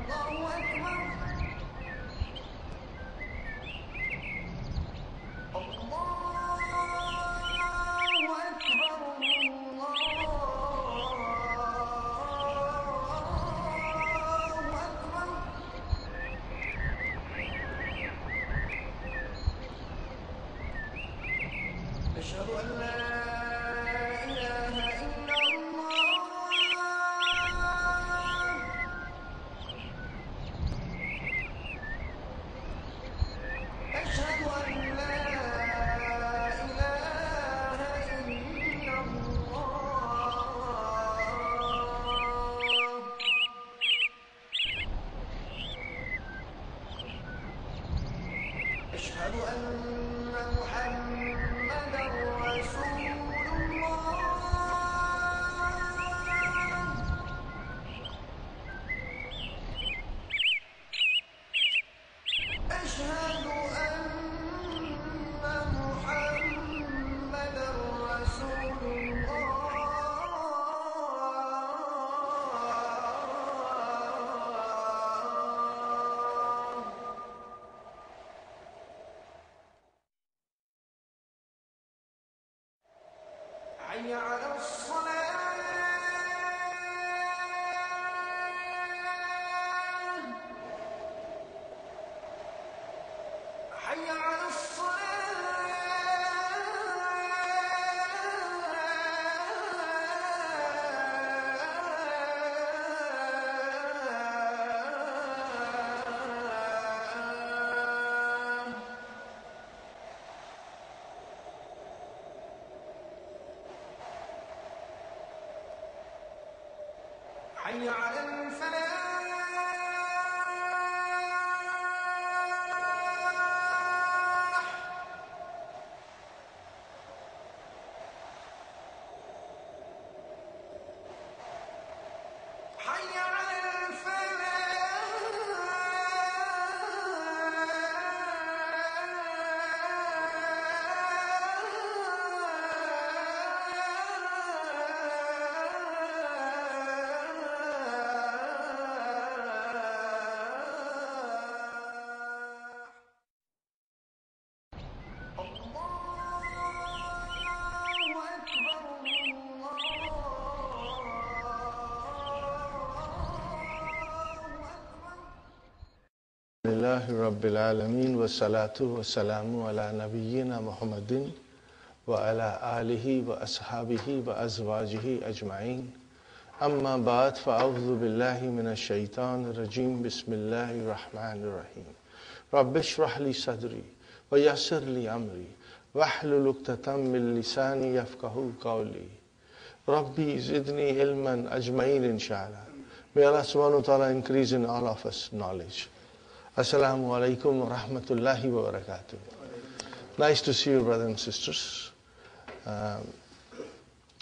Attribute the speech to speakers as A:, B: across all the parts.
A: أشهد أن لا إله إلا الله أشهد أن لا إله إلا الله أشهد أن محمدا رسول الله أشهد أن محمدا رسول الله حي على الصلاة حي على الصلاة حي على الفلاح حي على
B: Alhamdulillahi Rabbil Alameen wa salatu wa salamu ala nabiyyina Muhammadin wa ala alihi wa ashabihi wa azwajihi ajma'in. Amma ba'd, fa'awdhu billahi minash shaitanir rajim. Bismillahir rahmanir rahim. Rabbi shrah li sadri wa yassir li amri wahlul 'uqdatam min lisani yafqahu qawli. Rabbi zidni ilman ajma'in inshallah. May Allah subhanahu wa ta'ala increase in all of us knowledge. Assalamu alaikum wa rahmatullahi wa barakatuh. Nice to see you, brothers and sisters.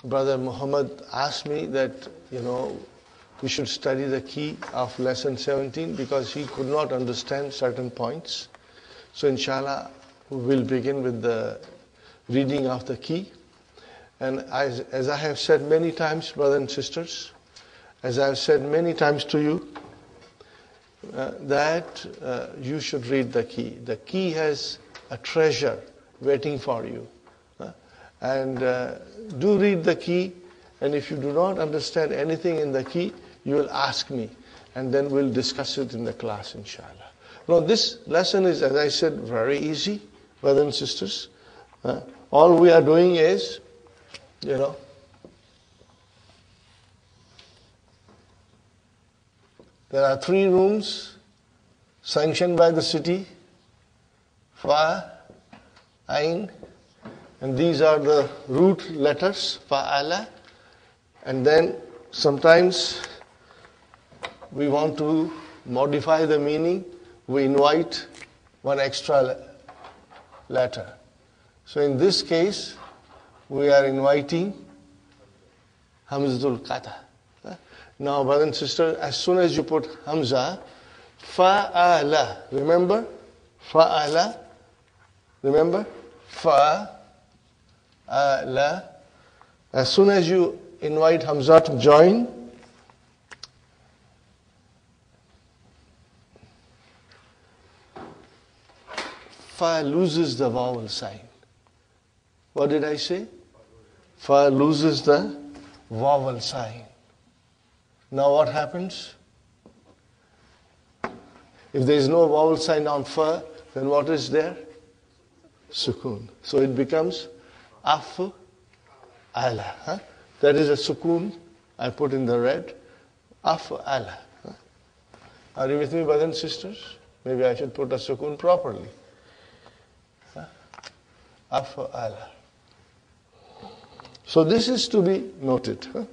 B: Brother Muhammad asked me that, we should study the key of lesson 17 because he could not understand certain points. So inshallah, we will begin with the reading of the key. And as I have said many times, brothers and sisters, as I have said many times to you, that you should read the key. The key has a treasure waiting for you. And do read the key, and if you do not understand anything in the key, you will ask me, and then we'll discuss it in the class, inshallah. Now this lesson is, as I said, very easy, brothers and sisters. All we are doing is, there are 3 rooms sanctioned by the city, Fa, Ain, and these are the root letters, Fa'ala. And then sometimes we want to modify the meaning, we invite one extra letter. So in this case, we are inviting Hamzatul Qata. Now, brothers and sisters, as soon as you put Hamza, Fa'ala, remember? Fa'ala, remember? Fa'ala. As soon as you invite Hamza to join, Fa loses the vowel sign. What did I say? Fa loses the vowel sign. Now what happens? If there is no vowel sign on fa, then what is there? Sukoon. So it becomes af ala. Huh? That is a sukoon I put in the red. Af ala. Huh? Are you with me, brothers and sisters? Maybe I should put a sukoon properly. Huh? Af ala. So this is to be noted. Huh?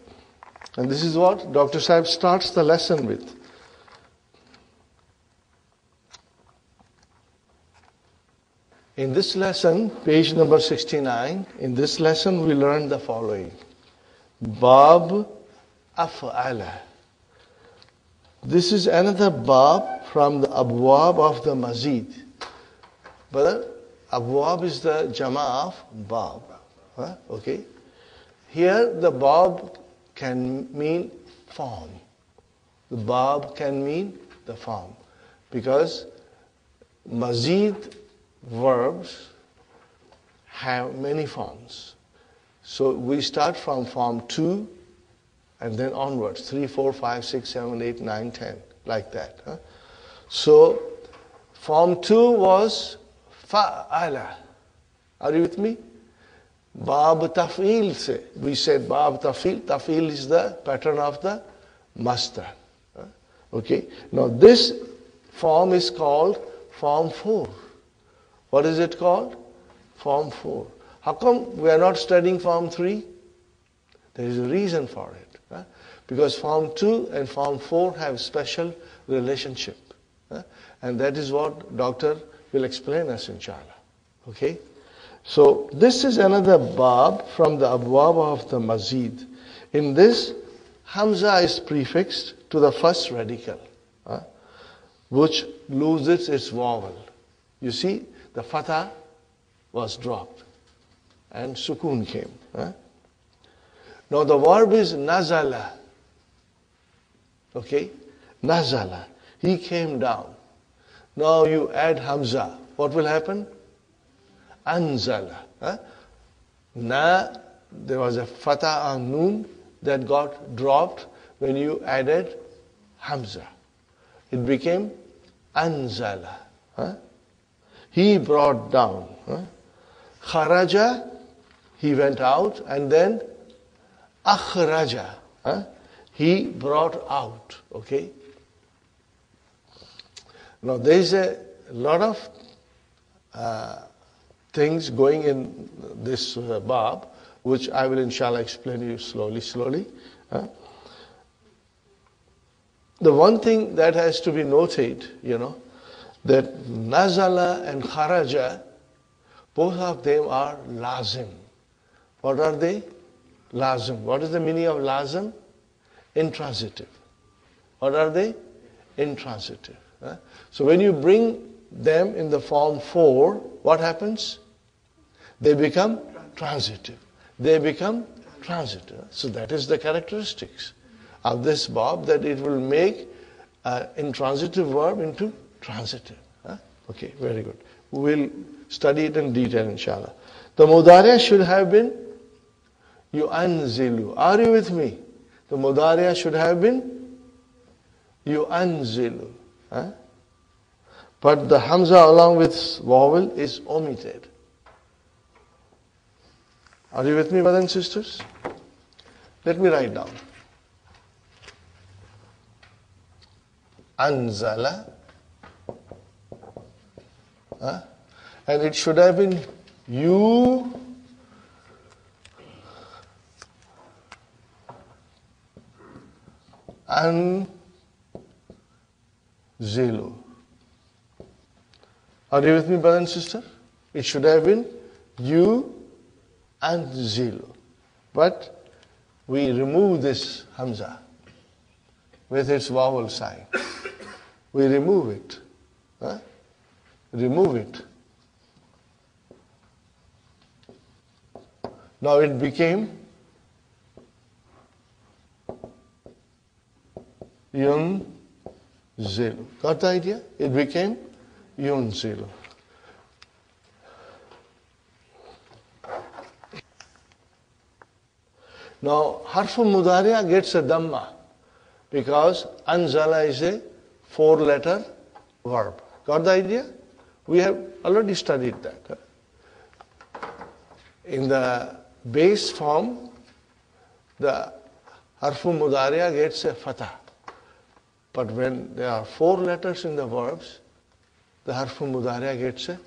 B: And this is what Dr. Sahib starts the lesson with. In this lesson, page number 69, in this lesson we learn the following. Bab af'ala. This is another bab from the abwab of the mazid. But abwab is the jama of bab. Huh? Okay. Here the bab can mean form. The bab can mean the form. Because mazid verbs have many forms. So we start from form 2 and then onwards. 3, 4, 5, 6, 7, 8, 9, 10. Like that. Huh? So form 2 was fa'ala. Are you with me? Bab taf'il se. We said bab taf'il. Taf'il is the pattern of the master. Okay. Now this form is called form 4. What is it called? Form 4. How come we are not studying form 3? There is a reason for it. Huh? Because form 2 and form 4 have special relationship. Huh? And that is what doctor will explain us inshallah. Okay? So this is another bab from the abwab of the mazid. In this, hamza is prefixed to the first radical, which loses its vowel. You see, the fatha was dropped and sukoon came. Now the verb is nazala. Okay? Nazala. He came down. Now you add hamza. What will happen? Anzala. Na, there was a fatha on noon that got dropped when you added hamza. It became anzala. He brought down. Kharaja, he went out, and then akhraja, he brought out. Okay? Now there is a lot of things going in this bab, which I will inshallah explain to you slowly. The one thing that has to be noted, that nazala and kharaja, both of them are lazim. What are they? Lazim. What is the meaning of lazim? Intransitive. What are they? Intransitive. So when you bring them in the form 4, what happens? They become transitive. They become transitive. So that is the characteristics of this bab, that it will make an intransitive verb into transitive. Okay, very good. We will study it in detail inshallah. The mudariya should have been yu'anzilu. Are you with me? The mudariya should have been yu'anzilu. But the hamza along with vowel is omitted. Are you with me, brothers and sisters? Let me write down. Anzala. And it should have been you anzilu. Are you with me, brother and sister? It should have been you and zilu. But we remove this hamza with its vowel sign. We remove it. Remove it. Now it became yun zilu. Got the idea? It became yun zilu. Now, harfu mudariya gets a dhamma because anzala is a 4-letter verb. Got the idea? We have already studied that. In the base form, the harfu mudariya gets a fatha. But when there are 4 letters in the verbs, the harfu mudariya gets a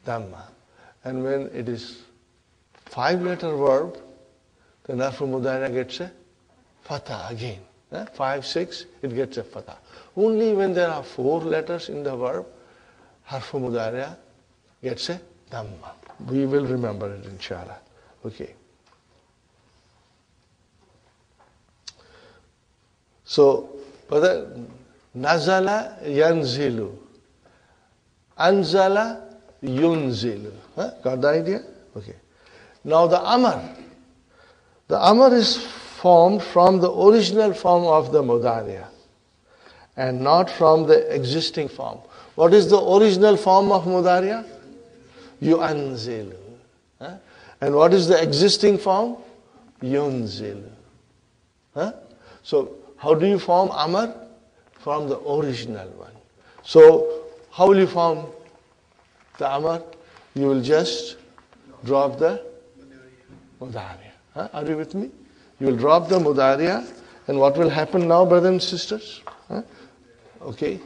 B: dhamma. And when it is 5-letter verb, then harfu mudariya gets a fatha again. 5, 6, it gets a fatha. Only when there are 4 letters in the verb, harfu mudariya gets a dhamma. We will remember it, inshallah. Okay. So, nazala yanzilu, anzala yunzilu. Got the idea? Okay. Now the amar. The amar is formed from the original form of the mudariya and not from the existing form. What is the original form of mudariya? Yu'anzilu. And what is the existing form? Yunzilu. So, how do you form amar? From the original one. So, how will you form the amar? You will just drop the mudariya. Are you with me? You will drop the mudariya, and what will happen now, brothers and sisters? Okay.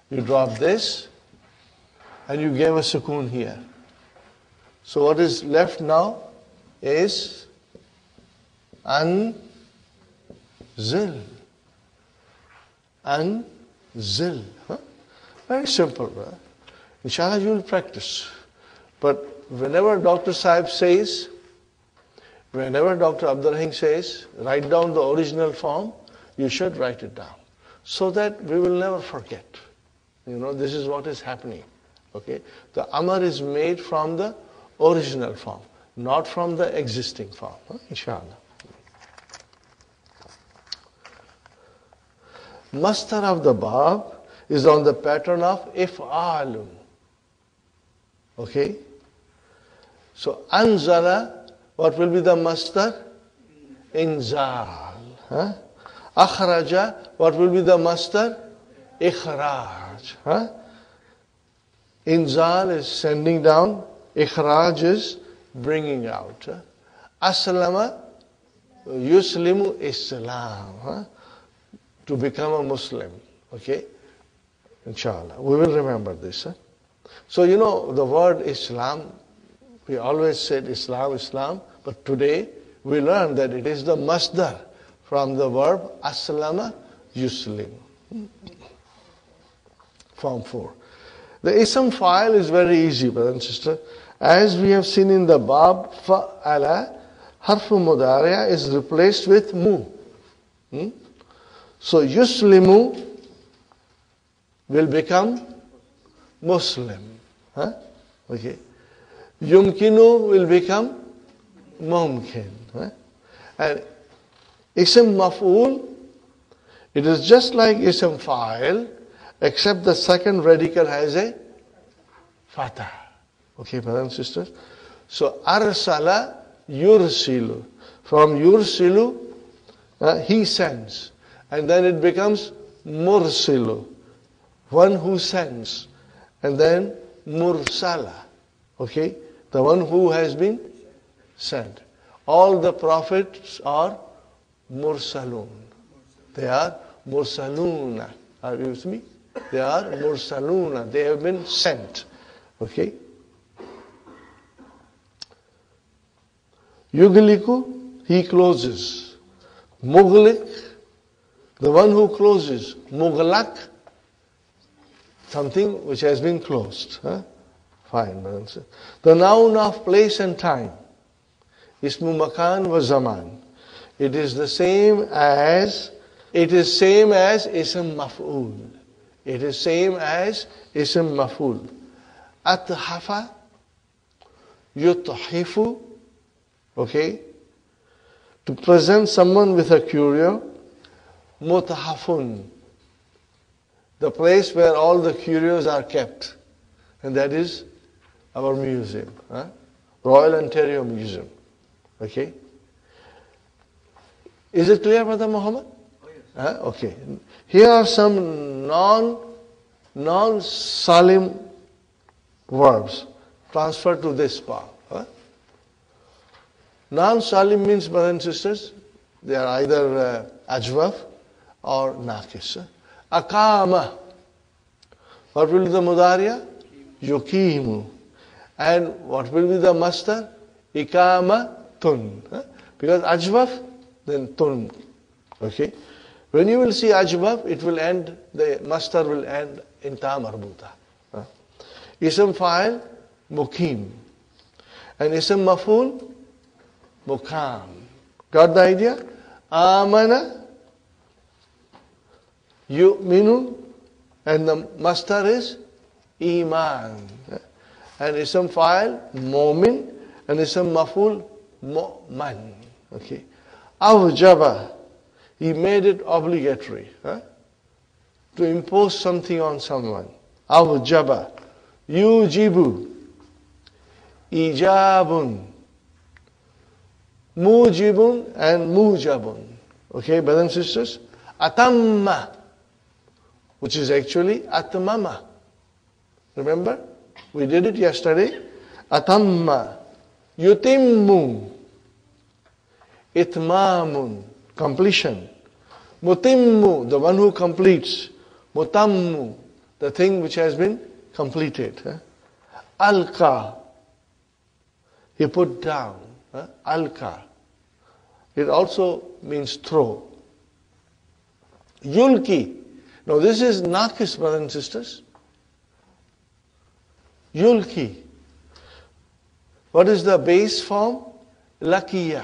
B: You drop this, and you gave a sukoon here. So what is left now is anzil. Anzil. Very simple, brother. Inshallah, you will practice. But whenever Dr. Sahib says, whenever Dr. Abdul Rahim says, write down the original form, you should write it down. So that we will never forget. This is what is happening. Okay? The amar is made from the original form, not from the existing form. Inshallah. Mastar of the bab is on the pattern of if'alun. Okay? So, anzala, what will be the mastar? Inzal. Akhraja, what will be the mastar? Ikhraj. Inzal is sending down, ikhraj is bringing out. Aslama, yuslimu islam. To become a Muslim. Okay? Inshallah. We will remember this. So, the word Islam, we always said Islam, Islam, but today we learn that it is the masdar from the verb aslama yuslim. Form 4. The ism file is very easy, brother and sister. As we have seen in the bab, fa'ala, harfu mudariya is replaced with mu. So yuslimu will become Muslim. Okay. Yumkinu will become mumkin. And ism maf'ul, it is just like ism fa'il, except the second radical has a fatah. Okay, brothers and sisters. So arsala yursilu. From yursilu, he sends. And then it becomes mursilu, one who sends. And then mursala, okay, the one who has been sent. All the prophets are mursalun. They are mursaluna. Are you with me? They are mursaluna. They have been sent. Okay. Yugliku, he closes. Mughliq, the one who closes. Mughlaq, something which has been closed. Fine. The noun of place and time. Ismu makan wa zaman. It is the same as ism maf'ul. It is same as ism maf'ul. Athafa, yuthifu, okay, to present someone with a curio. Mutahafun, the place where all the curios are kept, and that is our museum. Royal Ontario Museum. Okay. Is it clear, Brother Muhammad? Okay. Here are some non-salim verbs transferred to this part. Non-salim means, brothers and sisters, they are either ajwaf or nakis. Akama. What will be the mudariya? Yukimu. And what will be the masdar? Ikama tun. Because ajwaf, then tun. Okay. When you will see ajwaf, it will end, the masdar will end in ta marbuta. Ism fa'il, mukim. And ism maf'ul, mukam. Got the idea? Amana, yu'minu, and the masdar is iman. And ism fa'il, mu'min, and ism maf'ul, mu'man. Okay. Awjaba, he made it obligatory to impose something on someone. Awjaba, yujibu, ijabun, mujibun and mujabun. Okay, brothers and sisters? Atamma, which is actually atmama. Remember? We did it yesterday. Atamma, yutimmu, itmamun, completion. Mutimmu, the one who completes. Mutammu, the thing which has been completed. Alka, he put down. Alka, it also means throw. Yulki, now this is nakis, brothers and sisters. Yulki, what is the base form? Lakiya.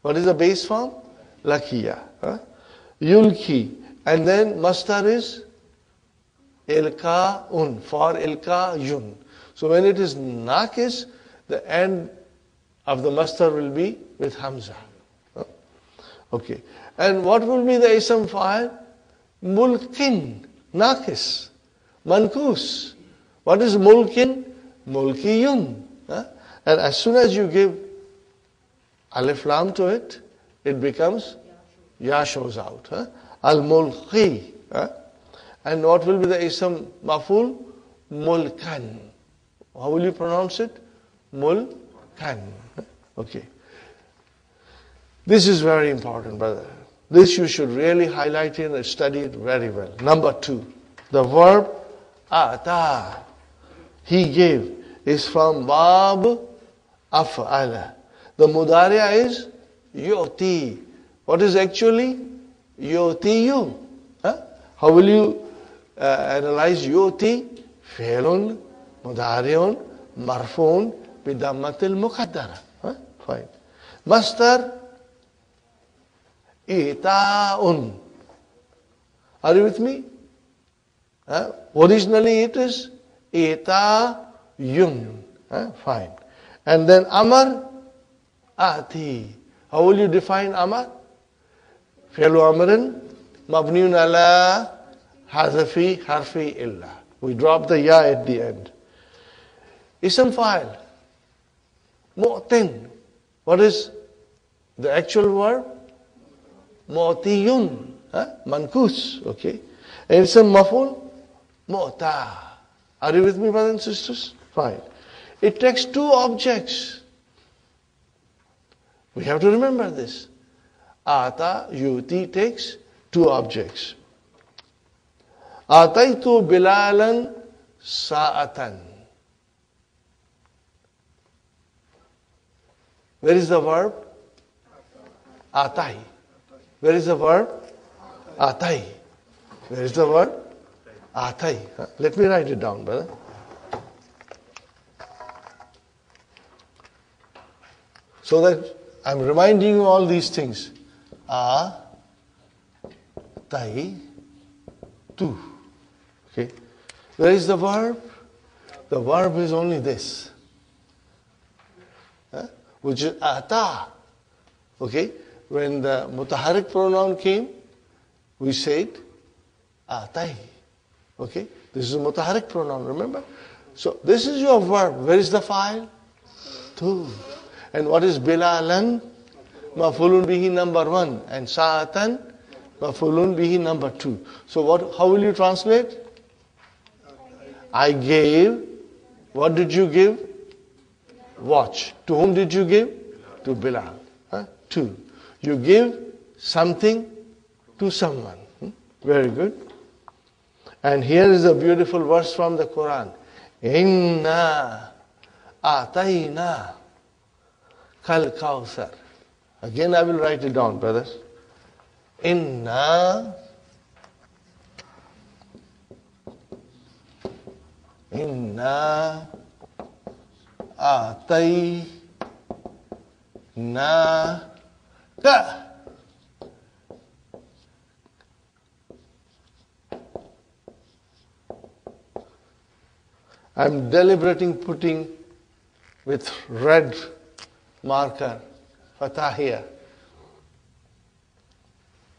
B: What is the base form? Lakiya. Yulki, and then masdar is ilka'un, for ilka'yun. So when it is nakis, the end of the masdar will be with hamza. Okay. And what will be the ism fa'il? Mulkin, nakis, mankus. What is mulkin? Mulkiyun. And as soon as you give alif lam to it, it becomes ya shows out. Al-mulki. And what will be the ism maf'ul? Mulkan. How will you pronounce it? Mulkan. Okay. This is very important, brother. This you should really highlight it and study it very well. Number 2, the verb ata, he gave, is from bab af'ala. The mudariya is yu'ti. What is actually yu'tiyu? How will you analyze yu'ti? Fi'lun, mudari'un, marfu'un, bidammatil muqaddara. Fine. Masdar ita'un. Are you with me? Originally it is ita'yun. Fine. And then amar ati. How will you define amar? Fi'lu amrin mabniun ala hazafi harfi illa. We drop the ya at the end. Ism fa'il. Mu'tin. What is the actual verb? Mu'tiyun. Mankus. Okay. And ism maf'ul? Mu'ta. Are you with me, brothers and sisters? Fine. It takes 2 objects. We have to remember this. Ata, yuti takes 2 objects. Ataitu bilalan sa'atan. Where is the verb? Atai. Where is the verb? Atai. Where is the verb? Atai. Let me write it down, brother. So that I'm reminding you all these things. Tai, tu. Okay. Where is the verb? The verb is only this. Which is ata. Okay. When the mutaharrik pronoun came, we said atai. Okay. This is a mutaharrik pronoun, remember? So this is your verb. Where is the file? two. And what is Bilalan? Mafulun bihi number one. And Sa'atan, Mafulun bihi number two. So how will you translate? I gave. What did you give? Watch. To whom did you give? To Bilal. Two. You give something to someone. Very good. And here is a beautiful verse from the Quran. Inna atayna kal kawthar. Again I will write it down, brothers. Inna atayna ka. I'm deliberating putting with red marker fatah here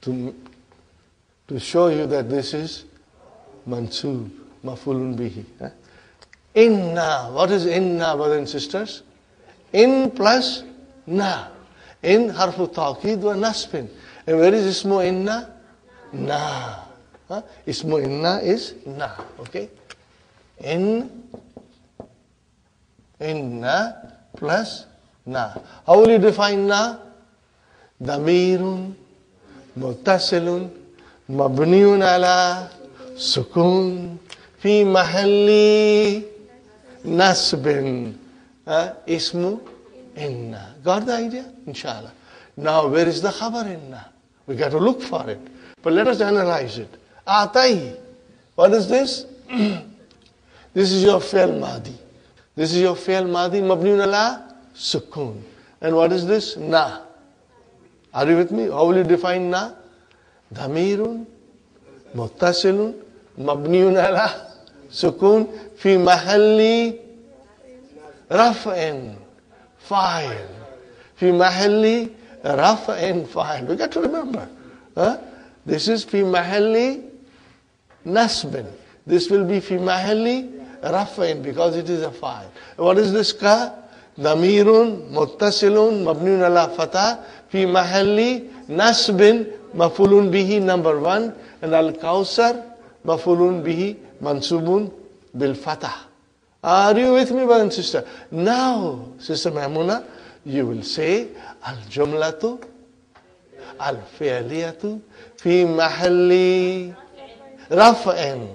B: to show you that this is mansoob, mafulun bihi. Inna. What is inna, brothers and sisters? In plus na. In harfu taqeed wa nasbin. And where is ismu inna? Na. Ismu inna is na. Okay? Inna plus na. How will you define na? Damirun muttasilun mabniun ala sukun fi mahalli nasbin. Ismu inna. Got the idea? Inshallah. Now where is the khabar inna? We got to look for it. But let us analyze it. Atai. What is this? This is your fi'l madi. This is your fi'l madi mabniun ala sukun. And what is this? Na. Are you with me? How will you define na? Dhamirun muttasilun mabniun ala sukun fi mahalli raf'in fa'il. Fi mahalli raf'in fa'il. We got to remember. This is fi mahalli nasbin. This will be fi mahalli raf'in because it is a fa'il. What is this ka? Damirun muttasilun mabniun ala fatah fi mahalli nasbin mafulun bihi number one, and al-kawsar mafulun bihi mansubun bil fatah. Are you with me, brother and sister? Now, Sister Maimuna, you will say al-jumlatu al-fi'liyatu fi mahalli raf'in,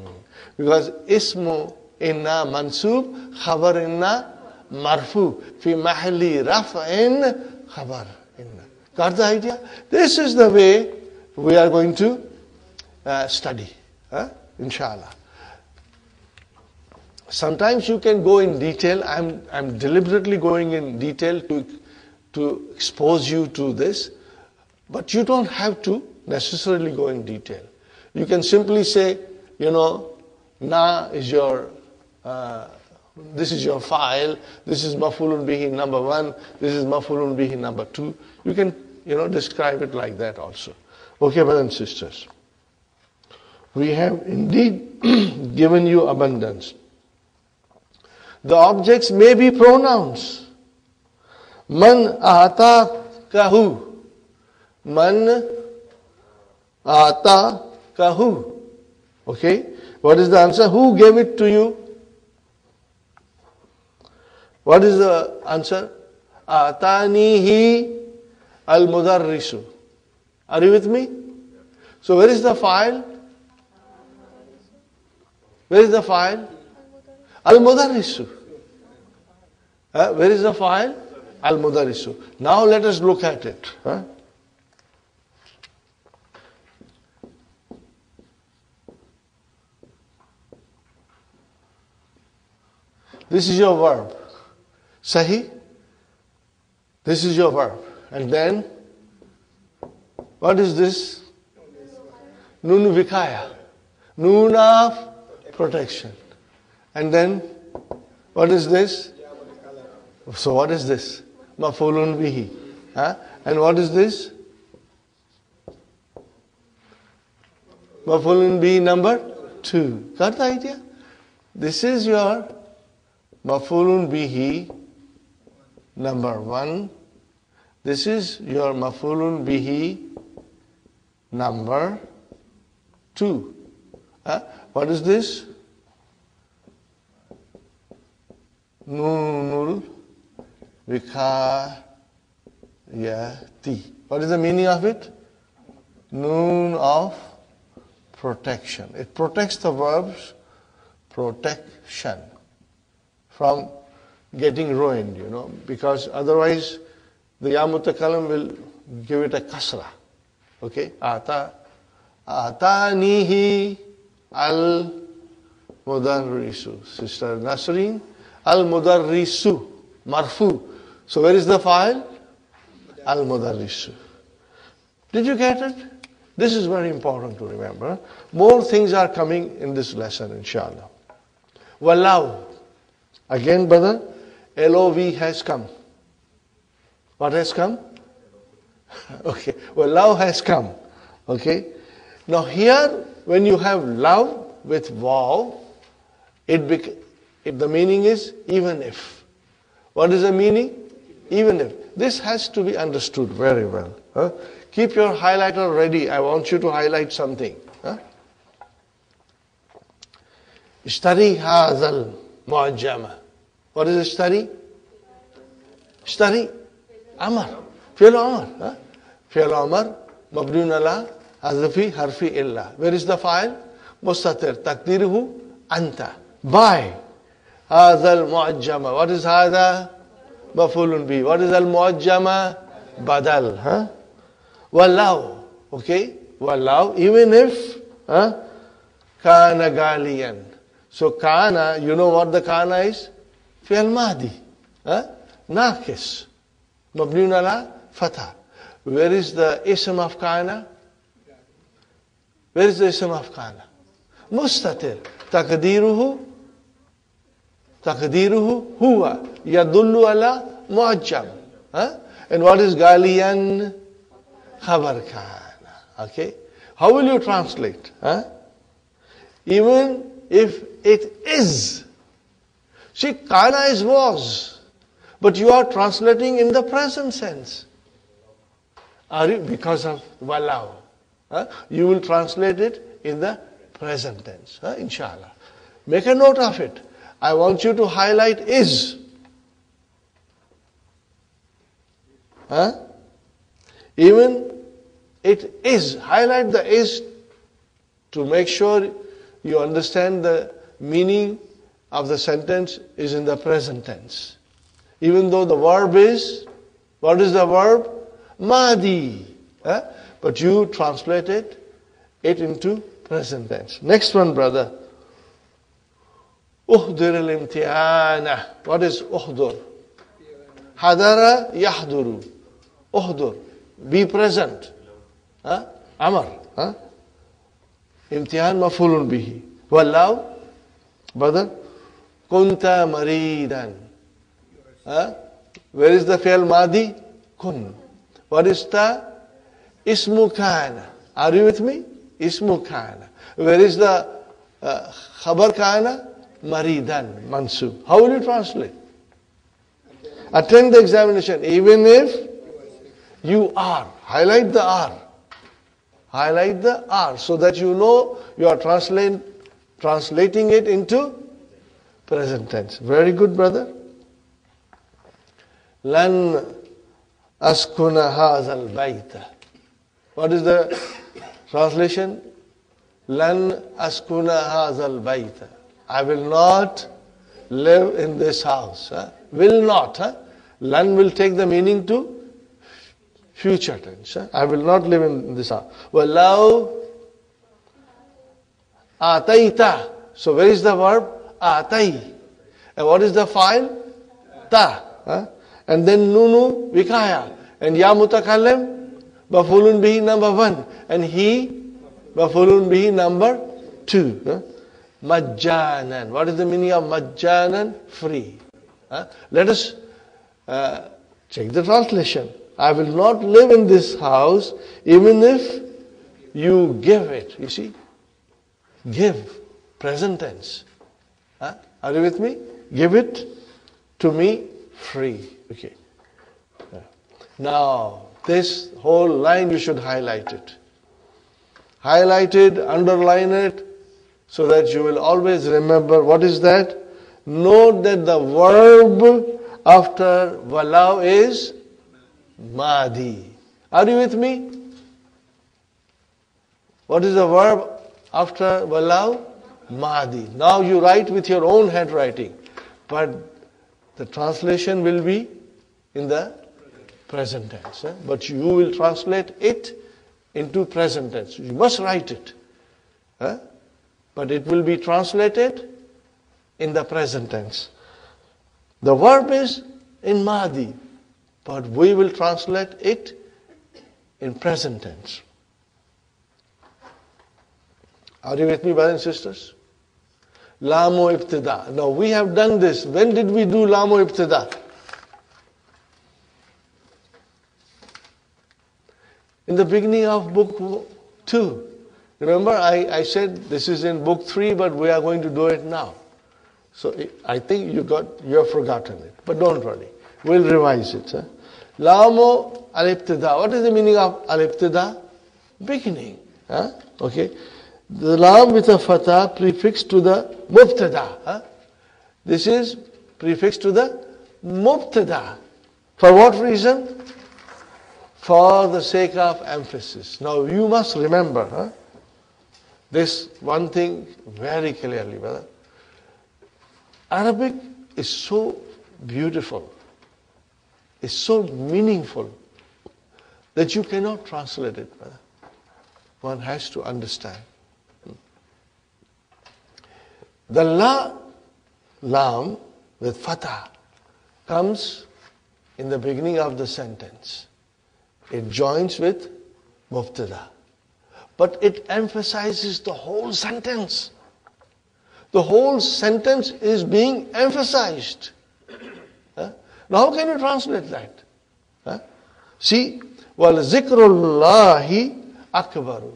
B: because ismu inna mansub, khabar inna marfu, fi mahalli raf'in khabar inna. Got the idea? This is the way we are going to study, inshallah. Sometimes you can go in detail. I'm deliberately going in detail to expose you to this, but you don't have to necessarily go in detail. You can simply say, na is your, this is your file, this is mafulun bihi number one, this is mafulun bihi number two. You can, describe it like that also. Okay, brothers and sisters. We have indeed given you abundance. The objects may be pronouns. Man atakahu. Man atakahu. Okay? What is the answer? Who gave it to you? What is the answer? Atanihi al-mudarrisu. Are you with me? So where is the file? Where is the file? Al-mudarrisu. Where is the file? Al-mudarrisu. Now let us look at it. This is your verb. Sahi? This is your verb. And then, what is this? Nun vikaya. Nun of protection. And then, what is this? So what is this? Mafulun bihi. And what is this? Mafulun bihi number 2. Got the idea? This is your mafulun bihi number 1. This is your maf'ulun bihi number 2. What is this? Nunul vikayati. What is the meaning of it? Noon of protection. It protects the verbs protection from getting ruined, because otherwise the ya mutakallim will give it a kasra. Okay? Atanihi al mudarrisu. Sister Nasreen, al mudarrisu, marfu. So where is the file? Al mudarrisu. Did you get it? This is very important to remember. More things are coming in this lesson, inshallah. Wallahu. Again, brother, L-O-V has come. What has come? Okay. Wallahu has come. Okay. Now here, when you have love with waw, the meaning is even if. What is the meaning? Even if. This has to be understood very well. Keep your highlighter ready. I want you to highlight something. Ishtari hazal mu'ajjama. What is ishtari? Ishtari amar. Fi'l amar. Fi'l amar mabniun ala hazfi harfi illa. Where is the file? Mustatir. Takdiruhu anta. Buy hazal mu'ajjama. What is hadha? Maf'ulun bi. What is al mu'ajjama? Badal. Wallahu. Okay? Wallahu. Even if kana galiyan. So kana, you know what the kana is? Fi'al mahdi. Naqis. Mabniun ala fatha. Where is the ism of kana? Where is the ism of kana? Mustatir. Takdiruhu huwa. Yadullu ala mu'ajjam. And what is galiyan? Khabar kana. Okay? How will you translate? Even if it is. See, kana is was. But you are translating in the present sense. Are you? Because of wallahu. You will translate it in the present tense. Inshallah. Make a note of it. I want you to highlight is. Even it is. Highlight the is to make sure you understand the meaning of the sentence is in the present tense. Even though the verb is, what is the verb? Madi. But you translated it into present tense. Next one, brother. Uhdur al-imtihana. What is uhdur? Hadara yahduru. Uhdur. Be present. Amar. Imtihan maf'ulun bihi. Wallahu. Brother. Kunta maridan. Where is the fi'l madi? Kun. What is the ismu kana? Are you with me? Ismu kana. Where is the khabar kana? Maridan. Mansub. How will you translate? Attend the examination. Even if you are. Highlight the are. Highlight the are so that you know you are translating it into present tense. Very good, brother. Lan askuna hazal bayta. What is the translation? Lan askuna hazal bayta. I will not live in this house. Will not. Lan will take the meaning to future tense. I will not live in this house. Wallahu ataita. So where is the verb? Atai. And what is the file? Ta. And then nunu vikaya. And ya mutakallim maf'ulun bihi number 1. And he maf'ulun bihi number 2. Majjanan. What is the meaning of majjanan? Free. Let us check the translation. I will not live in this house even if you give it. You see? Give. Present tense. Are you with me? Give it to me free. Okay. Now, this whole line you should highlight it. Highlight it, underline it, so that you will always remember what is that. Note that the verb after walau is madi. Are you with me? What is the verb after walau? Madi. Now you write with your own handwriting, but the translation will be in the present tense. But you will translate it into present tense. You must write it. But it will be translated in the present tense. The verb is in Madi, but we will translate it in present tense. Are you with me, brothers and sisters? Lamu ibtida. Now we have done this. When did we do Lamu ibtida? In the beginning of book 2. Remember, I said this is in book 3, but we are going to do it now. So I think you have forgotten it. But don't worry. We'll revise it. Lamu al-ibtida. What is the meaning of al-ibtida? Beginning. Okay. The lam with a fatah prefixed to the mubtada. This is prefixed to the mubtada. For what reason? For the sake of emphasis. Now you must remember this one thing very clearly, brother. Arabic is so beautiful, is so meaningful that you cannot translate it, brother. One has to understand. The lam with fatah comes in the beginning of the sentence. It joins with mubtada. But it emphasizes the whole sentence. The whole sentence is being emphasized. Now how can you translate that? See, wal zikrullahi akbaru.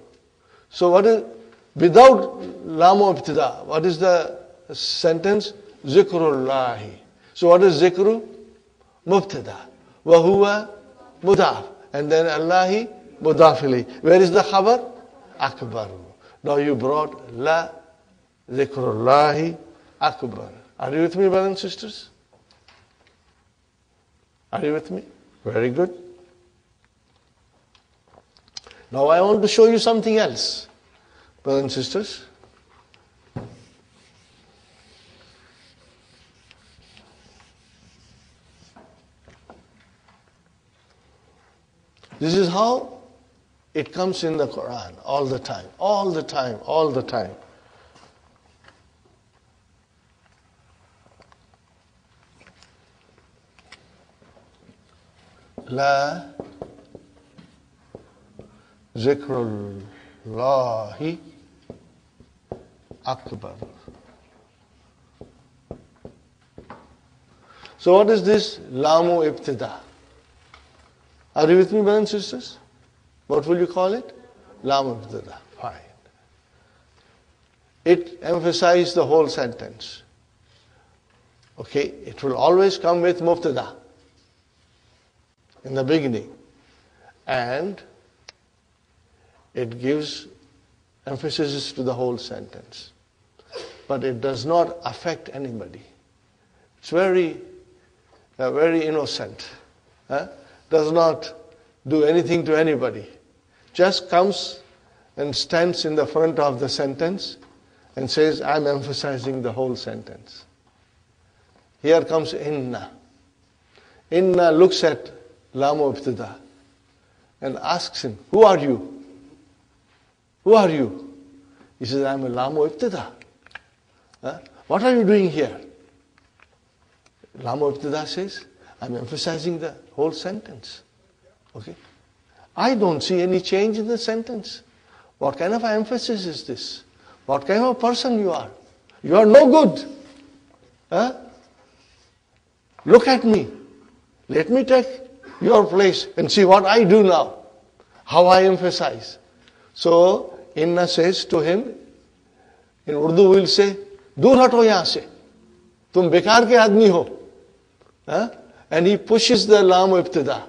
B: So what is, without lamu ibtida, what is the sentence? Zikrullahi. So what is zikru? Mubtada. Wa huwa mudaf. And then Allahi mudafili. Where is the khabar? Akbaru. Now you brought la zikrullahi akbar. Are you with me, brothers and sisters? Are you with me? Very good. Now I want to show you something else, brothers and sisters. This is how it comes in the Quran all the time, all the time, all the time. La zikrullahi akbar. So what is this lamu ibtida? Are you with me, brothers and sisters? What will you call it? Lamu ibtida. Fine. It emphasizes the whole sentence. Okay, it will always come with mubtada in the beginning. And it gives emphasis to the whole sentence. But it does not affect anybody. It's very innocent. Does not do anything to anybody. Just comes and stands in the front of the sentence and says, I'm emphasizing the whole sentence. Here comes inna. Inna looks at lamu ibtida and asks him, who are you? Who are you? He says, I'm a lamu ibtida. What are you doing here? Lamu ibtida says, I'm emphasizing the whole sentence. Okay? I don't see any change in the sentence. What kind of emphasis is this? What kind of person you are? You are no good. Look at me. Let me take your place and see what I do now. How I emphasize. So, Inna says to him, in Urdu we'll say, Dur hato yahan se. Tum bekar ke aadmi ho. And he pushes the lamu ibtida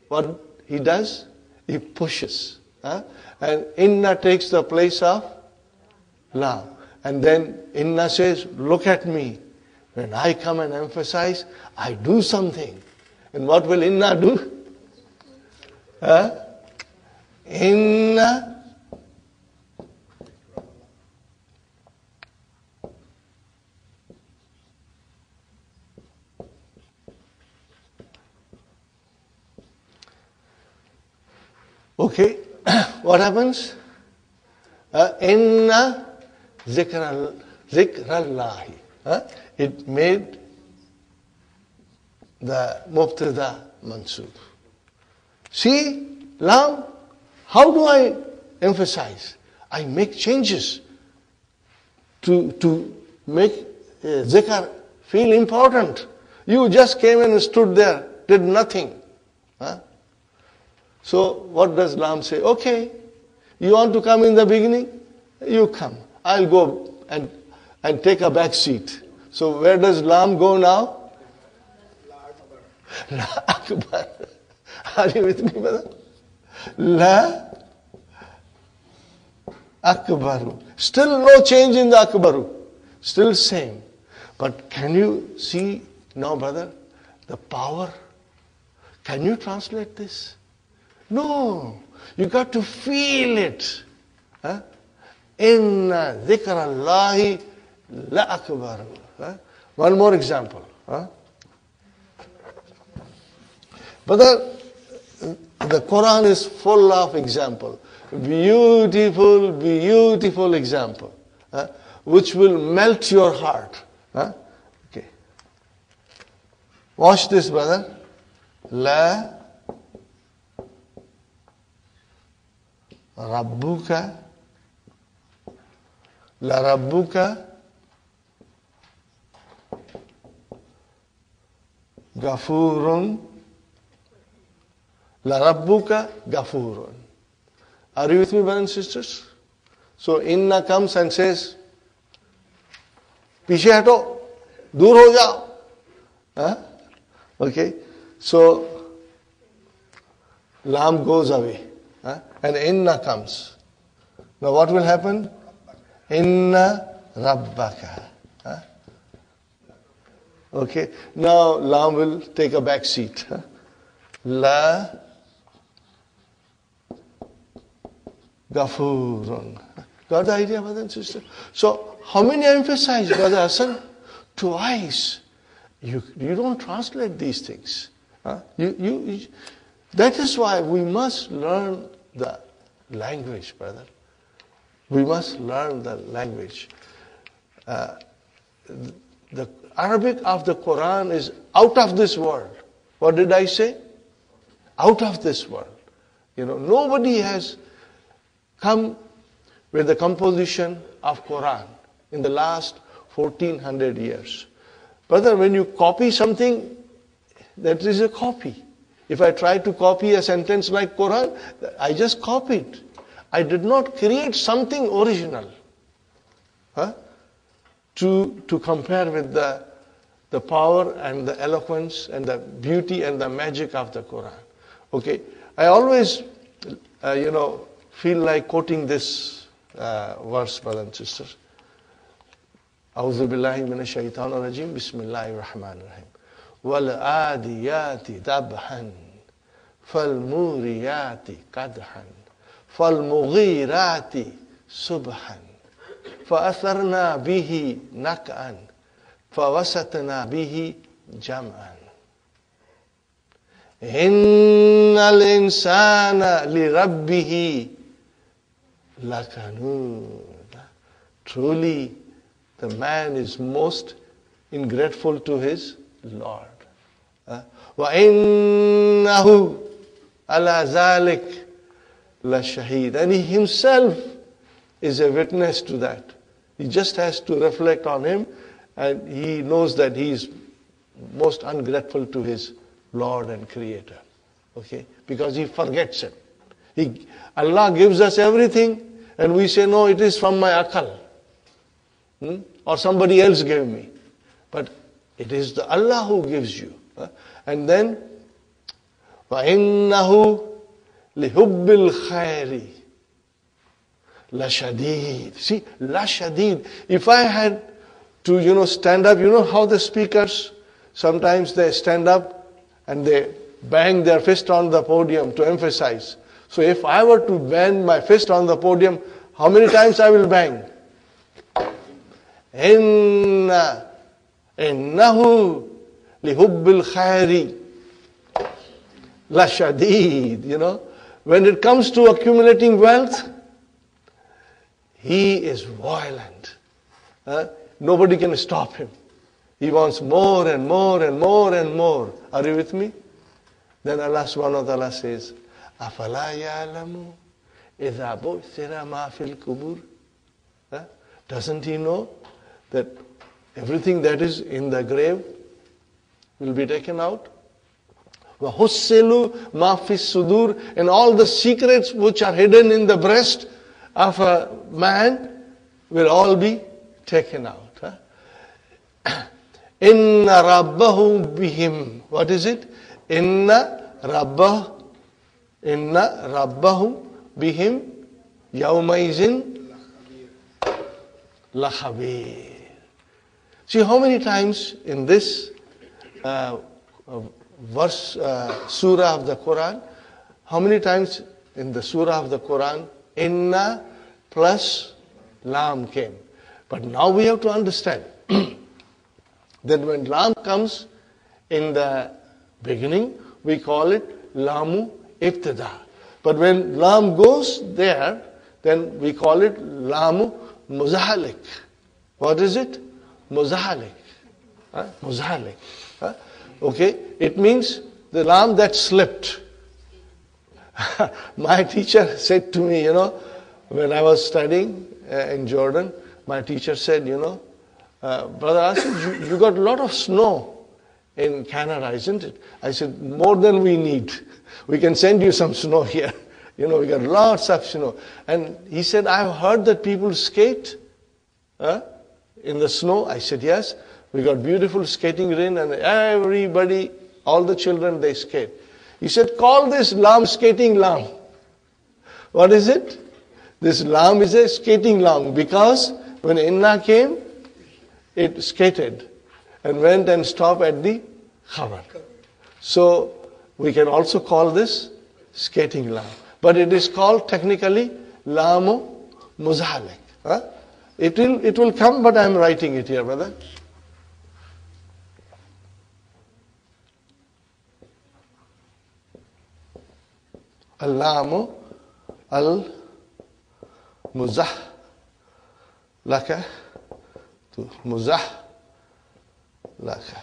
B: what he does? He pushes. And inna takes the place of lam. And then inna says, look at me. When I come and emphasize, I do something. And what will inna do? Inna okay, what happens? Inna zikrallahi. It made the mubtada mansub. See, lam, how do I emphasize? I make changes to make zikr feel important. You just came and stood there, did nothing. So what does lam say? Okay, you want to come in the beginning? You come. I'll go and take a back seat. So where does lam go now? La akbar. Are you with me, brother? La akbaru. Still no change in the akbaru. Still same. But can you see now, brother, the power? Can you translate this? No. You got to feel it. Inna dhikrallahi la akbaru. One more example. Brother, the Quran is full of example. Beautiful, beautiful example. Which will melt your heart. Okay. Watch this, brother. La Rabbuka. La Rabbuka Gafurun. La Rabbuka Gafurun. Are you with me, brothers and sisters? So Inna comes and says, पीछे हटो, दूर हो जाओ. Okay, so lam goes away, and inna comes. Now what will happen? Inna rabbaka. Okay, now lam will take a back seat. La Gafurun. Got the idea, brother and sister? So, how many emphasize, Brother Hassan? Twice. You don't translate these things. That is why we must learn the language, brother. We must learn the language. The Arabic of the Quran is out of this world. What did I say? Out of this world. Nobody has come with the composition of Quran in the last 1400 years. Brother, when you copy something, that is a copy. If I try to copy a sentence like Quran, I just copied. I did not create something original to compare with the power and the eloquence and the beauty and the magic of the Quran. Okay, I always, feel like quoting this verse, brothers and sisters. أعوذ بالله من الشيطان الرجيم بسم الله الرحمن الرحيم والعاديات ذبحا فالموريات قدحا فالمغيرات صبحا فأثرنا به نقعا فوسطنا به جمعا إن الإنسان لربه لكنود. Truly, the man is most ingrateful to his Lord. وَإِنَّهُ عَلَى ذَلِكَ لَشَهِيدٌ. And he himself is a witness to that. He just has to reflect on him, and he knows that he is most ungrateful to his Lord and Creator. Okay? Because he forgets it. Allah gives us everything, and we say, no, it is from my akal. Or somebody else gave me. But it is the Allah who gives you. And then, وَإِنَّهُ لِحُبِّ الْخَيْرِ لَشَدِيدٌ. See, لَشَدِيد. If I had to, stand up, how the speakers, sometimes they stand up and they bang their fist on the podium to emphasize. So if I were to bang my fist on the podium, how many times I will bang? إِنَّهُ لِحُبِّ الْخَيْرِ لَشَدِيدٌ. When it comes to accumulating wealth, he is violent. Nobody can stop him. He wants more and more and more and more. Are you with me? Then Allah subhanahu wa ta'ala says, أَفَلَا يَعْلَمُ إِذَا بُعْثِرَ مَا فِي الْقُبُورِ. Doesn't he know that everything that is in the grave will be taken out? وَحُسِّلُ مَا فِي الصُّدُورِ. And all the secrets which are hidden in the breast of a man will all be taken out. Inna rabbahu bihim. What is it? Inna rabbahu bihim yawmaizin lakhabir. See how many times in this verse, surah of the Quran, how many times in the surah of the Quran, inna plus lam came. But now we have to understand that when lam comes in the beginning, we call it lamu ibtada. But when lam goes there, then we call it lamu muzahalik. What is it? Muzahalik. Muzahalik. Okay, it means the lam that slipped. My teacher said to me, when I was studying in Jordan, my teacher said, Brother Asif, you got a lot of snow in Canada, isn't it? I said, more than we need. We can send you some snow here. We got lots of snow. And he said, I've heard that people skate in the snow. I said, yes. We got beautiful skating ring and everybody, all the children, they skate. He said, call this lam skating lam. What is it? This lam is a skating lam because when inna came, it skated and went and stopped at the khabar. So we can also call this skating lam. But it is called technically lamu muzahalik. It will come, but I am writing it here, brother. Allamu al-muzah laka to muzah laka.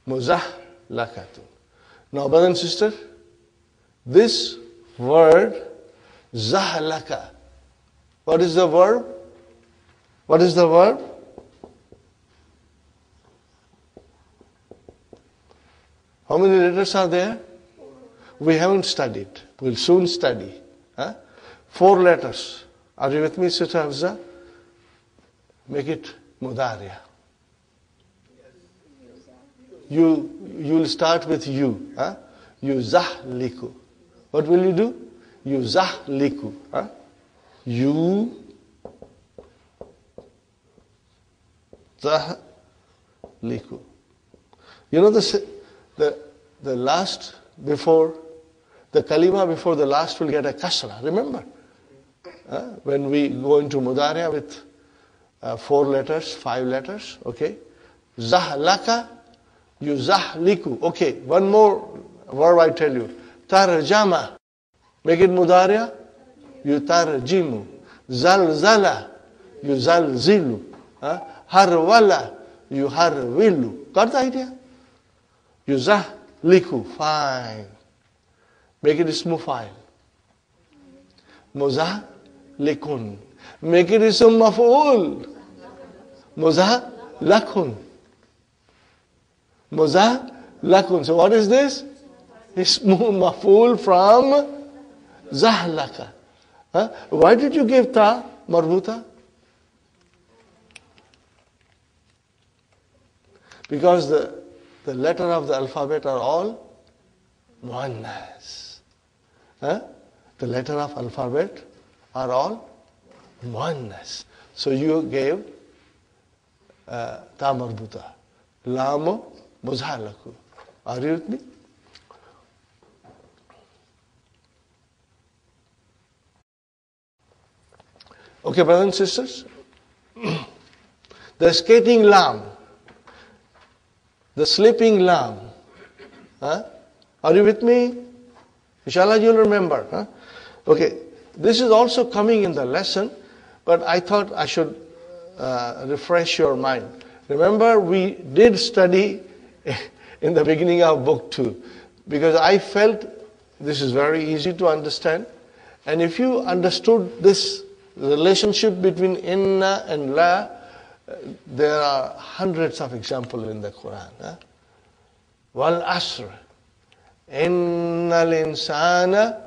B: Muzah laka to. Now, brother and sister, this word zahlaka. What is the verb? What is the verb? How many letters are there? We haven't studied. We'll soon study. 4 letters. Are you with me, Sister Hafza? Make it mudariya. You'll start with you. Yuzahliku. What will you do? Yuzahliku. You zahliku. The last before the kalima before the last will get a kasra. Remember? When we go into mudariya with 4 letters, 5 letters, okay? Zahlaka, yuzahliku. Okay, one more verb I tell you. Tarjama. Make it mudariya. Yutarjimu. Zalzala. Yuzalzilu. Harwala. Yuharwilu. Got the idea? Yuzahliku. Fine. Make it ismu fa'il. Muzahlikun. Make it ism maf'ul. Muzahlakun. Muzahlakun. So what is this? Ismu maf'ul from zahlaka. Why did you give ta marbuta? Because the letter of the alphabet are all muannas. Huh? The letter of alphabet are all muannas. So you gave ta marbuta. Lamo muzhalaku. Are you with me? Okay, brothers and sisters. The skating lamb, the sleeping lamb. Huh? Are you with me? Inshallah, you'll remember. Huh? Okay, this is also coming in the lesson, but I thought I should refresh your mind. Remember, we did study in the beginning of book 2, because I felt this is very easy to understand. And if you understood this relationship between inna and la, there are hundreds of examples in the Quran. Huh? Wal asr, innal insana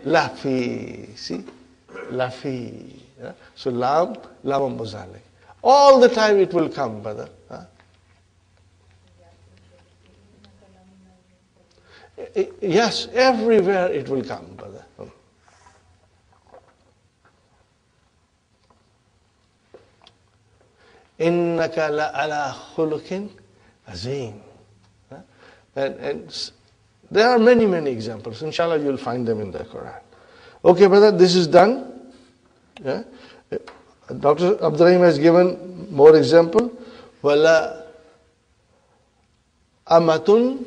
B: lafi. See? Lafi. Yeah? So lam muzalik. All the time it will come, brother. Huh? Yes, everywhere it will come, brother. Innaka la ala khuluqin azim. And there are many, many examples. Inshallah, you'll find them in the Quran. Okay, brother, this is done. Yeah? Dr. Abdurrahim has given more example. Wala amatun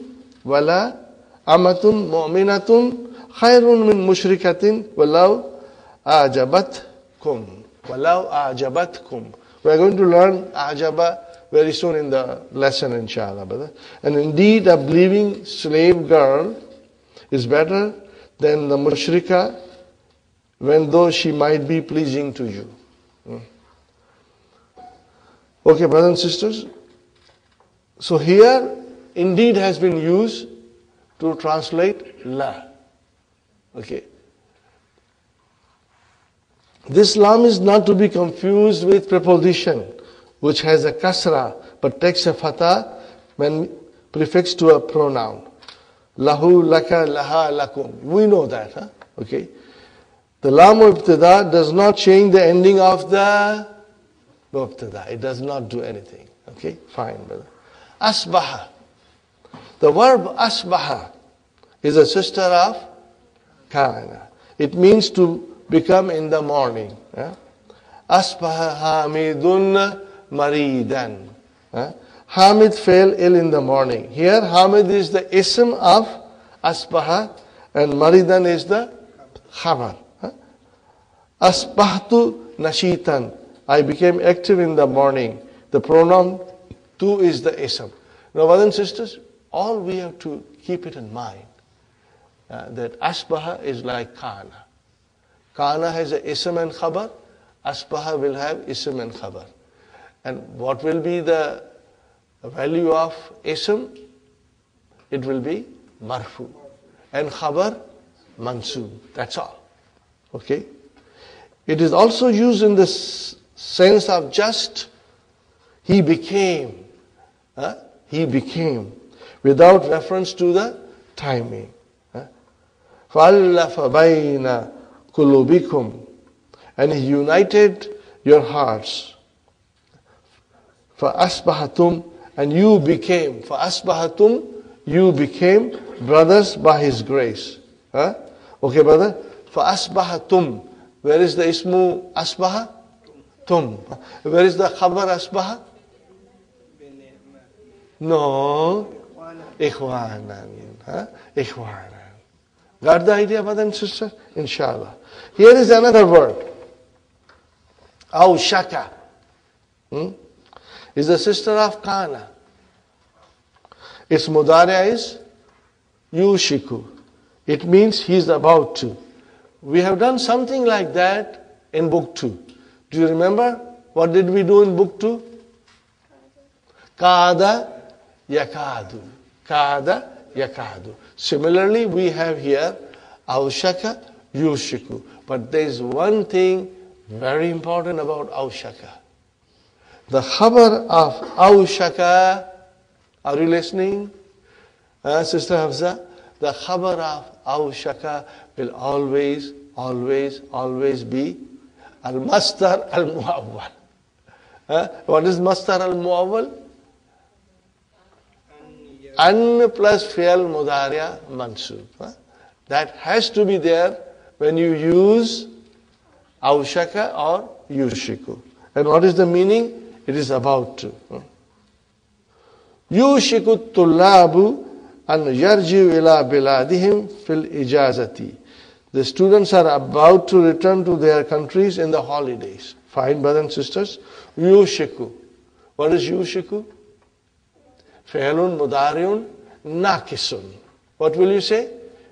B: mu'minatun khairun min mushrikatin walau a'jabatkum. Walau a'jabatkum. We are going to learn ajaba very soon in the lesson, inshallah, brother. And indeed, a believing slave girl is better than the mushrika, when though she might be pleasing to you. Okay, brothers and sisters. So here, indeed has been used to translate la. Okay. This lam is not to be confused with preposition, which has a kasra, but takes a fatha when prefixed to a pronoun. Lahu, laka, laha, lakum. We know that, huh? Okay. The lam ibtida does not change the ending of the mubtada. It does not do anything. Okay, fine, brother. Asbaha. The verb asbaha is a sister of kana. It means to become in the morning. Asbaha hamidun maridan. Hamid fell ill in the morning. Here Hamid is the ism of asbaha and maridan is the khabar. Asbahtu nashitan. I became active in the morning. The pronoun tu is the ism. Now, brothers and sisters, all we have to keep it in mind that asbaha is like kana. Kana has a ism and khabar. Asbaha will have ism and khabar. And what will be the value of ism? It will be marfu. And khabar, mansub. That's all. Okay? It is also used in the sense of just he became. He became. Without reference to the timing. فَأَلَّفَ بَيْنَ قُلُوبِكُمْ. And he united your hearts. فَأَصْبَحْتُمْ. And you became. فَأَصْبَحْتُمْ. You became brothers by his grace. Okay, brother? فَأَصْبَحْتُمْ. Where is the ismu asbaha? Tum. Where is the khabar asbaha? No. Ikhwanan. Ikhwanan. Got the idea, brother and sister? Inshallah. Here is another word. Awshaka. Is the sister of kana. Its mudari'a is yushiku. It means he is about to. We have done something like that in book 2. Do you remember? What did we do in book 2? Kada yakadu. Kada yakadu. Similarly, we have here awshaka, yushiku. But there is one thing very important about awshaka. The khabar of awshaka, are you listening? Sister Hafsa? the khabar of awshaka will always be al-masdar al-muawwal. What is masdar al-muawwal? An plus fi'al mudari'a mansub. That has to be there when you use awshaka or yushiku. And what is the meaning? It is about to. Yushiku tullabu an yarji'u ila biladihim fil ijazati. The students are about to return to their countries in the holidays. Fine, brothers and sisters. Yushiku. What is yushiku? Fi'lun mudari'un nakisun. What will you say?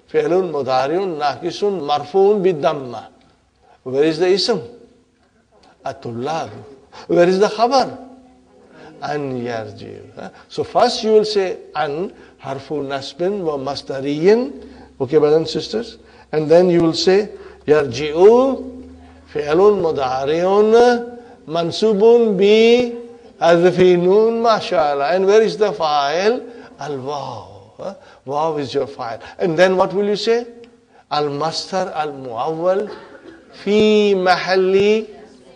B: Fi'lun mudari'un nakisun marfu'un bidamma. Where is the ism? Atullab. Where is the khabar? An yarji'u. So first you will say an harfu nasbin wa masdariyin. Okay, brothers and sisters. And then you will say yarji'u fi'lun mudari'un mansubun bi Azfinun, mashallah. And where is the file? Al-waw. Waw is your file. And then what will you say? Al-mastar al-muawwal fi mahalli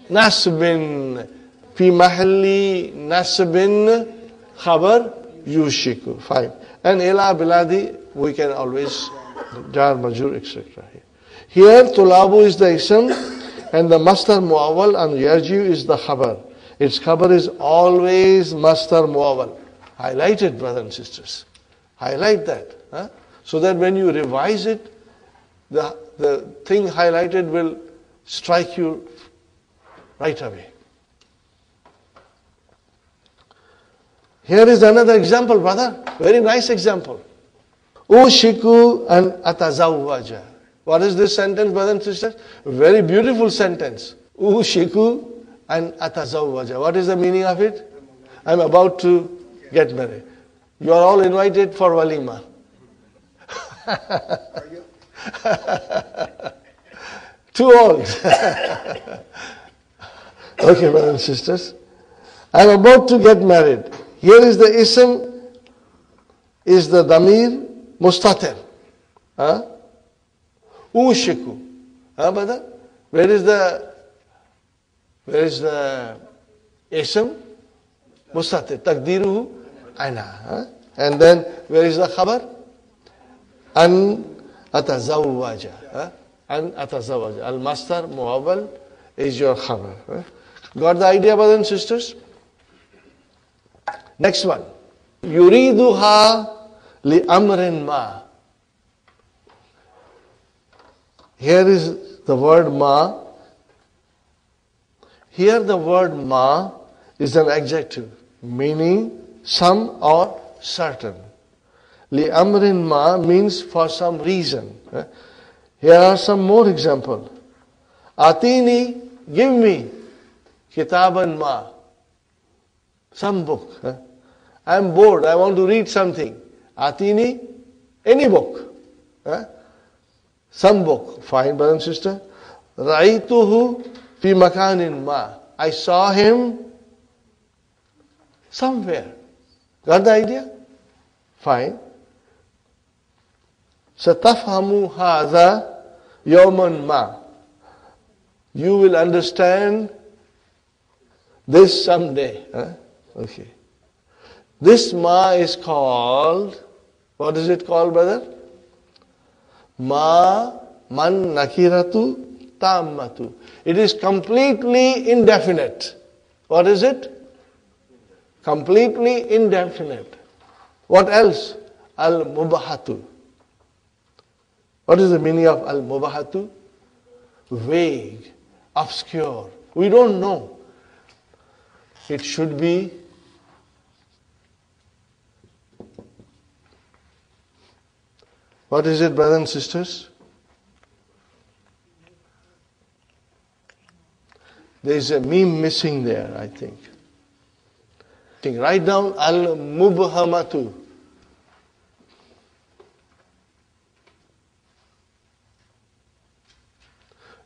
B: nasbin. Fi mahalli nasbin khabar yushiku. Fine. And ila biladi, we can always jar, majur, etc. Here, tulabu is the ism and the mastar muawwal and yarji'u is the khabar. Its khabar is always mastar muawwal. Highlight it, brothers and sisters. Highlight that. So that when you revise it, the thing highlighted will strike you right away. Here is another example, brother. Very nice example. Ushiku and atazawwaja. What is this sentence, brothers and sisters? Very beautiful sentence. Ushiku and atazawwaja. What is the meaning of it? I'm about to get married. You are all invited for walima. Too old. Okay, brothers and sisters. I'm about to get married. Here is the ism, is the damir mustatir. Ushiku. Brother? Where is the ism? Mustatir. Takdiruhu ana. And then where is the khabar? An atazawwaja. An atazawwaja. Al-mastar muawwal is your khabar. Got the idea, brothers and sisters? Next one. Yuriduha li amrin ma. Here is the word ma. Here the word ma is an adjective meaning some or certain. Li amrin ma means for some reason. Here are some more examples. Atini, give me. Kitaban ma. Some book. I am bored. I want to read something. Atini, any book. Some book. Fine, brother and sister. Ra'ituhu fi makanin ma. I saw him somewhere. Got the idea? Fine. Satafhamu hadha yawman ma. You will understand this someday. Okay. This ma is called, what is it called, brother? Ma man nakiratu tammatu. It is completely indefinite. What is it? Completely indefinite. What else? Al-mubahatu. What is the meaning of al-mubahatu? Vague, obscure. We don't know. It should be what is it, brothers and sisters? There is a meme missing there, I think. Write down al-mubhamatu.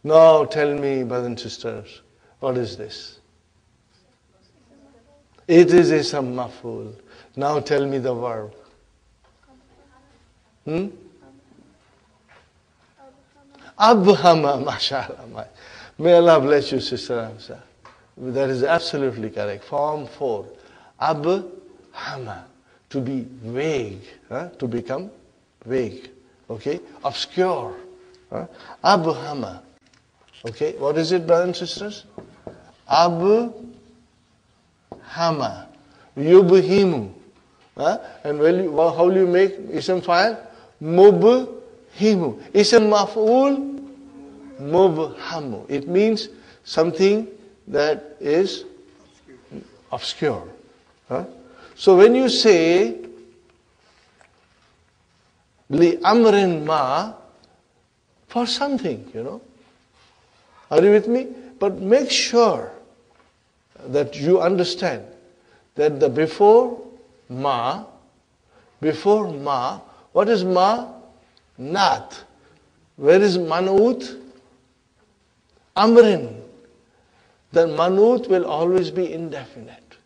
B: Now tell me, brothers and sisters, what is this? It is ism maf'ul. Now tell me the verb. Abhama, mashallah. May Allah bless you, Sister Hamza. That is absolutely correct. Form 4. Abhama. To be vague. To become vague. Okay? Obscure. Abhama. Okay? What is it, brothers and sisters? Abhama. Yubhimu. And how will you make ism file? Mubhimu. Ism maf'ul? Mubhamu. It means something that is obscure. So when you say li amrin ma, for something, Are you with me? But make sure that you understand that the before ma, what is ma? Nat. Where is manut? Amrin. Then manut will always be indefinite.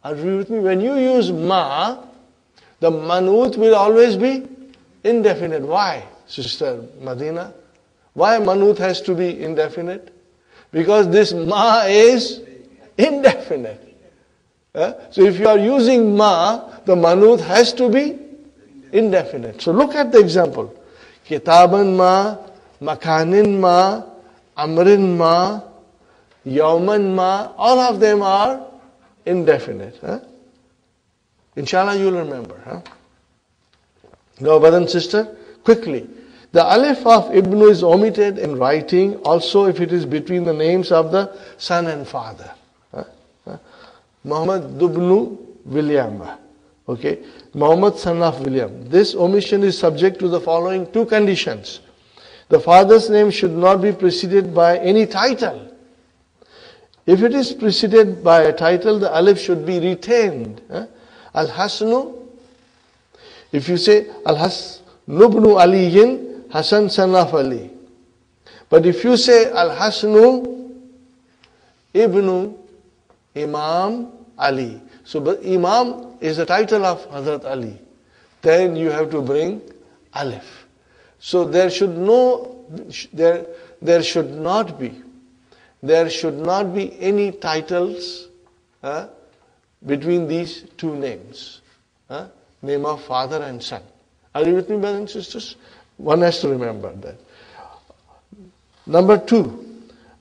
B: Are you with me? When you use ma, the manut will always be indefinite. Why, Sister Madina? Why manut has to be indefinite? Because this ma is indefinite. So if you are using ma, the manut has to be indefinite. So look at the example. Kitaban ma, makanin ma, amrin ma, yawman ma, all of them are indefinite. Inshallah you'll remember. Now, brother and sister, quickly. The alif of ibnu is omitted in writing also if it is between the names of the son and father. Muhammad ibn William. Okay. Muhammad son of William. This omission is subject to the following two conditions. The father's name should not be preceded by any title. If it is preceded by a title, the alif should be retained. Al-Hasnu. If you say Al-Hasnu ibn Aliyin, Hasan son of Ali. But if you say Al-Hasnu ibn Imam Ali. So but Imam is the title of Hazrat Ali. Then you have to bring alif. So there should not be any titles between these two names. Name of father and son. Are you with me, brothers and sisters? One has to remember that. Number 2.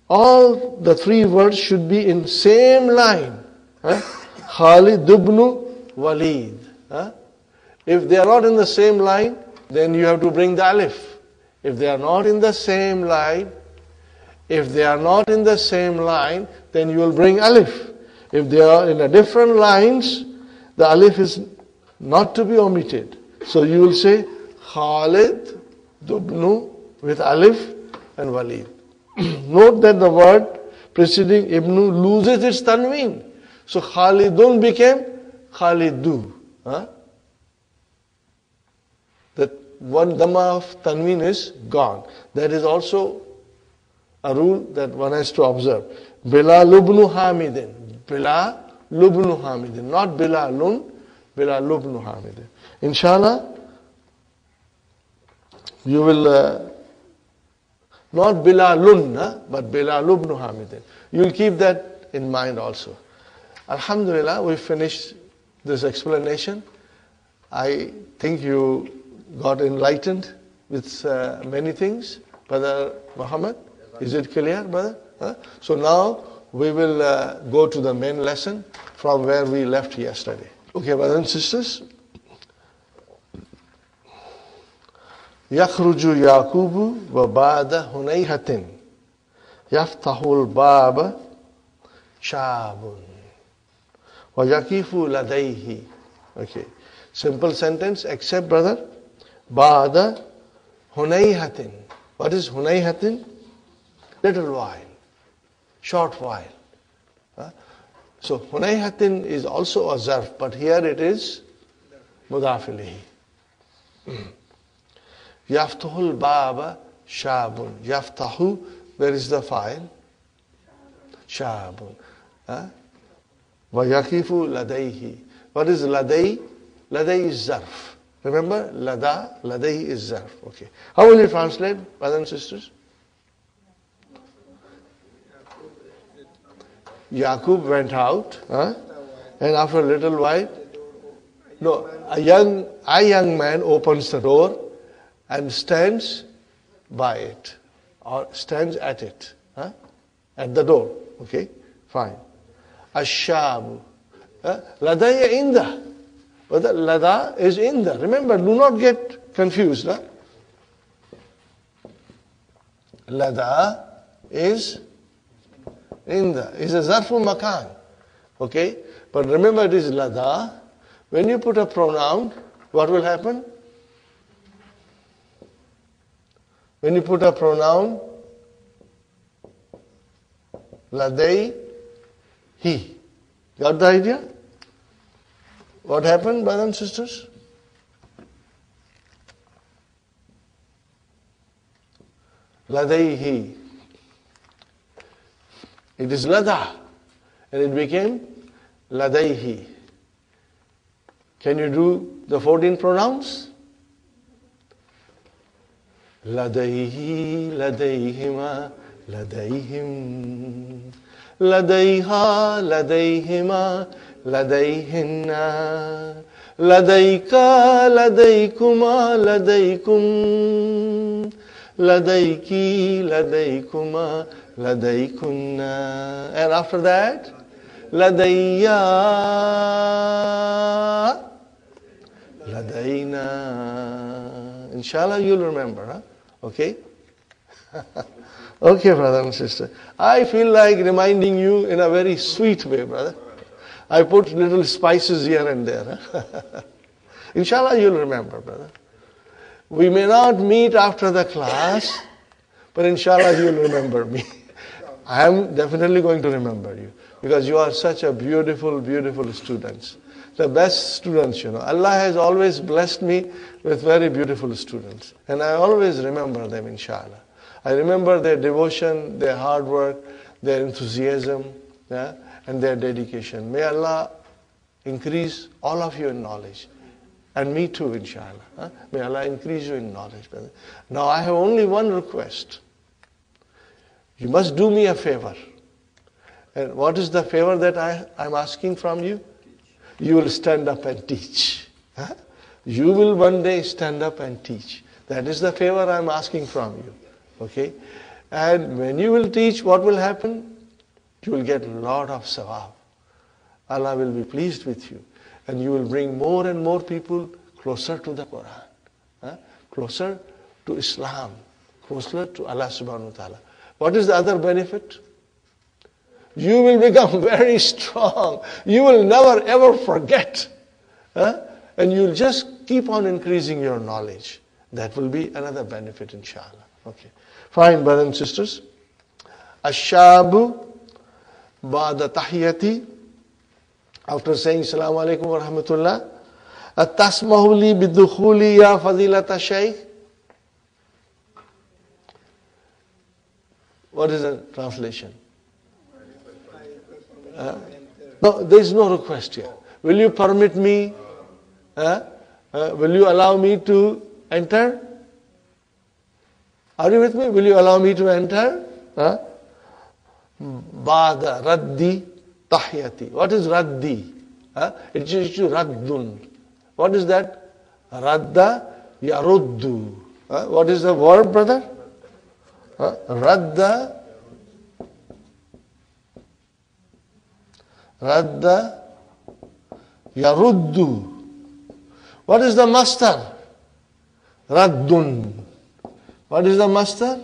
B: All the three words should be in same line. Khalid ibn Walid. If they are not in the same line, then you have to bring the alif. If they are not in the same line, then you will bring alif. If they are in a different lines, the alif is not to be omitted. So you will say Khalid ibn with alif and Walid. Note that the word preceding Ibnu loses its tanween. So Khalidun became Khalidu. That one dhamma of tanween is gone. That is also a rule that one has to observe. Bilal ibn Hamidin. Bilal ibn Hamidin. Not Bilalun. Bilal ibn Hamidin. Inshallah, you will... not Bilalun, but Bilal ibn Hamidin. You will keep that in mind also. Alhamdulillah, we finished this explanation. I think you got enlightened with many things. Brother Muhammad, is it clear, brother? So now we will go to the main lesson from where we left yesterday. Okay, brothers and sisters. يخرج يعقوب وبعد هنيهة يفتح الباب شاب ويقف لديه. Okay, simple sentence except brother بعد هنيهة. What is هنيهة? Little while, short while. So هنيهة is also a zarf, but here it is مضاف إليه. Yaftahul Baba Shabun. Yaftahu, where is the file? Shabun. Wayakifu Ladayhi. What is Laday? Laday is Zarf. Remember, lada, ladayhi is zarf. Okay. How will you translate, brothers and sisters? Yaqub went out, and after a little while, no, a young man opens the door and stands by it, or stands at it, at the door. Okay, fine. Ashabu, ladaya inda. But the lada is inda. Remember, do not get confused. Lada is inda. Is a zarfu makan. Okay, but remember it is lada. When you put a pronoun, what will happen? When you put a pronoun, ladai, he. Got the idea? What happened, brothers and sisters? Ladaihi. It is lada, and it became ladaihi. Can you do the 14 pronouns? Ladaihi, ladaihima, ladaihim. Ladaiha, ladaihima, ladaihinna. Ladaika, ladaikuma, ladaikum. Ladaiki, ladaikuma, ladaikunna. And after that, ladayya, ladaina. Inshallah, you'll remember, Okay? Okay, brother and sister. I feel like reminding you in a very sweet way, brother. I put little spices here and there. Inshallah, you'll remember, brother. We may not meet after the class, but inshallah, you'll remember me. I am definitely going to remember you because you are such a beautiful, beautiful students. The best students, Allah has always blessed me with very beautiful students. And I always remember them, inshallah. I remember their devotion, their hard work, their enthusiasm, and their dedication. May Allah increase all of you in knowledge. And me too, inshallah. May Allah increase you in knowledge, brother. Now I have only one request. You must do me a favor. And what is the favor that I'm asking from you? You will stand up and teach. You will one day stand up and teach. That is the favor I'm asking from you. Okay? And when you will teach, what will happen? You will get a lot of sawab. Allah will be pleased with you. And you will bring more and more people closer to the Quran. Closer to Islam. Closer to Allah subhanahu wa ta'ala. What is the other benefit? You will become very strong. You will never ever forget. And you will just keep on increasing your knowledge. That will be another benefit, inshallah. Okay. Fine, brothers and sisters. Ashabu ba'da tahiyati. After saying Assalamu alaikum wa rahmatullah. At-tasmahu li bidukhuli ya fadilata shaykh. What is the translation? No, there is no request here. Will you permit me? Will you allow me to enter? Are you with me? Will you allow me to enter? Ba'da raddi tahiyati. What is raddi? It is raddun. What is that? Radda yaruddu. What is the verb, brother? Radda yaruddu. What is the master? Raddun. What is the master?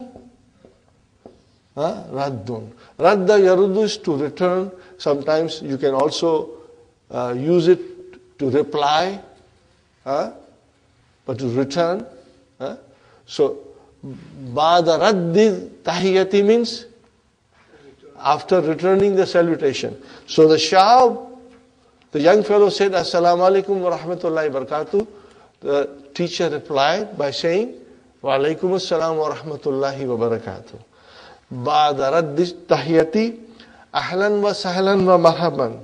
B: Raddun. Radda yaruddu is to return. Sometimes you can also use it to reply, but to return. So, ba'da raddi tahiyati means after returning the salutation. So the Shah, the young fellow said, Assalamu alaikum wa rahmatullahi wa barakatuh. The teacher replied by saying, Wa alaikum assalam wa rahmatullahi wa barakatuh. Ba'da raddi tahiyati, ahlan wa sahlan wa marhaban.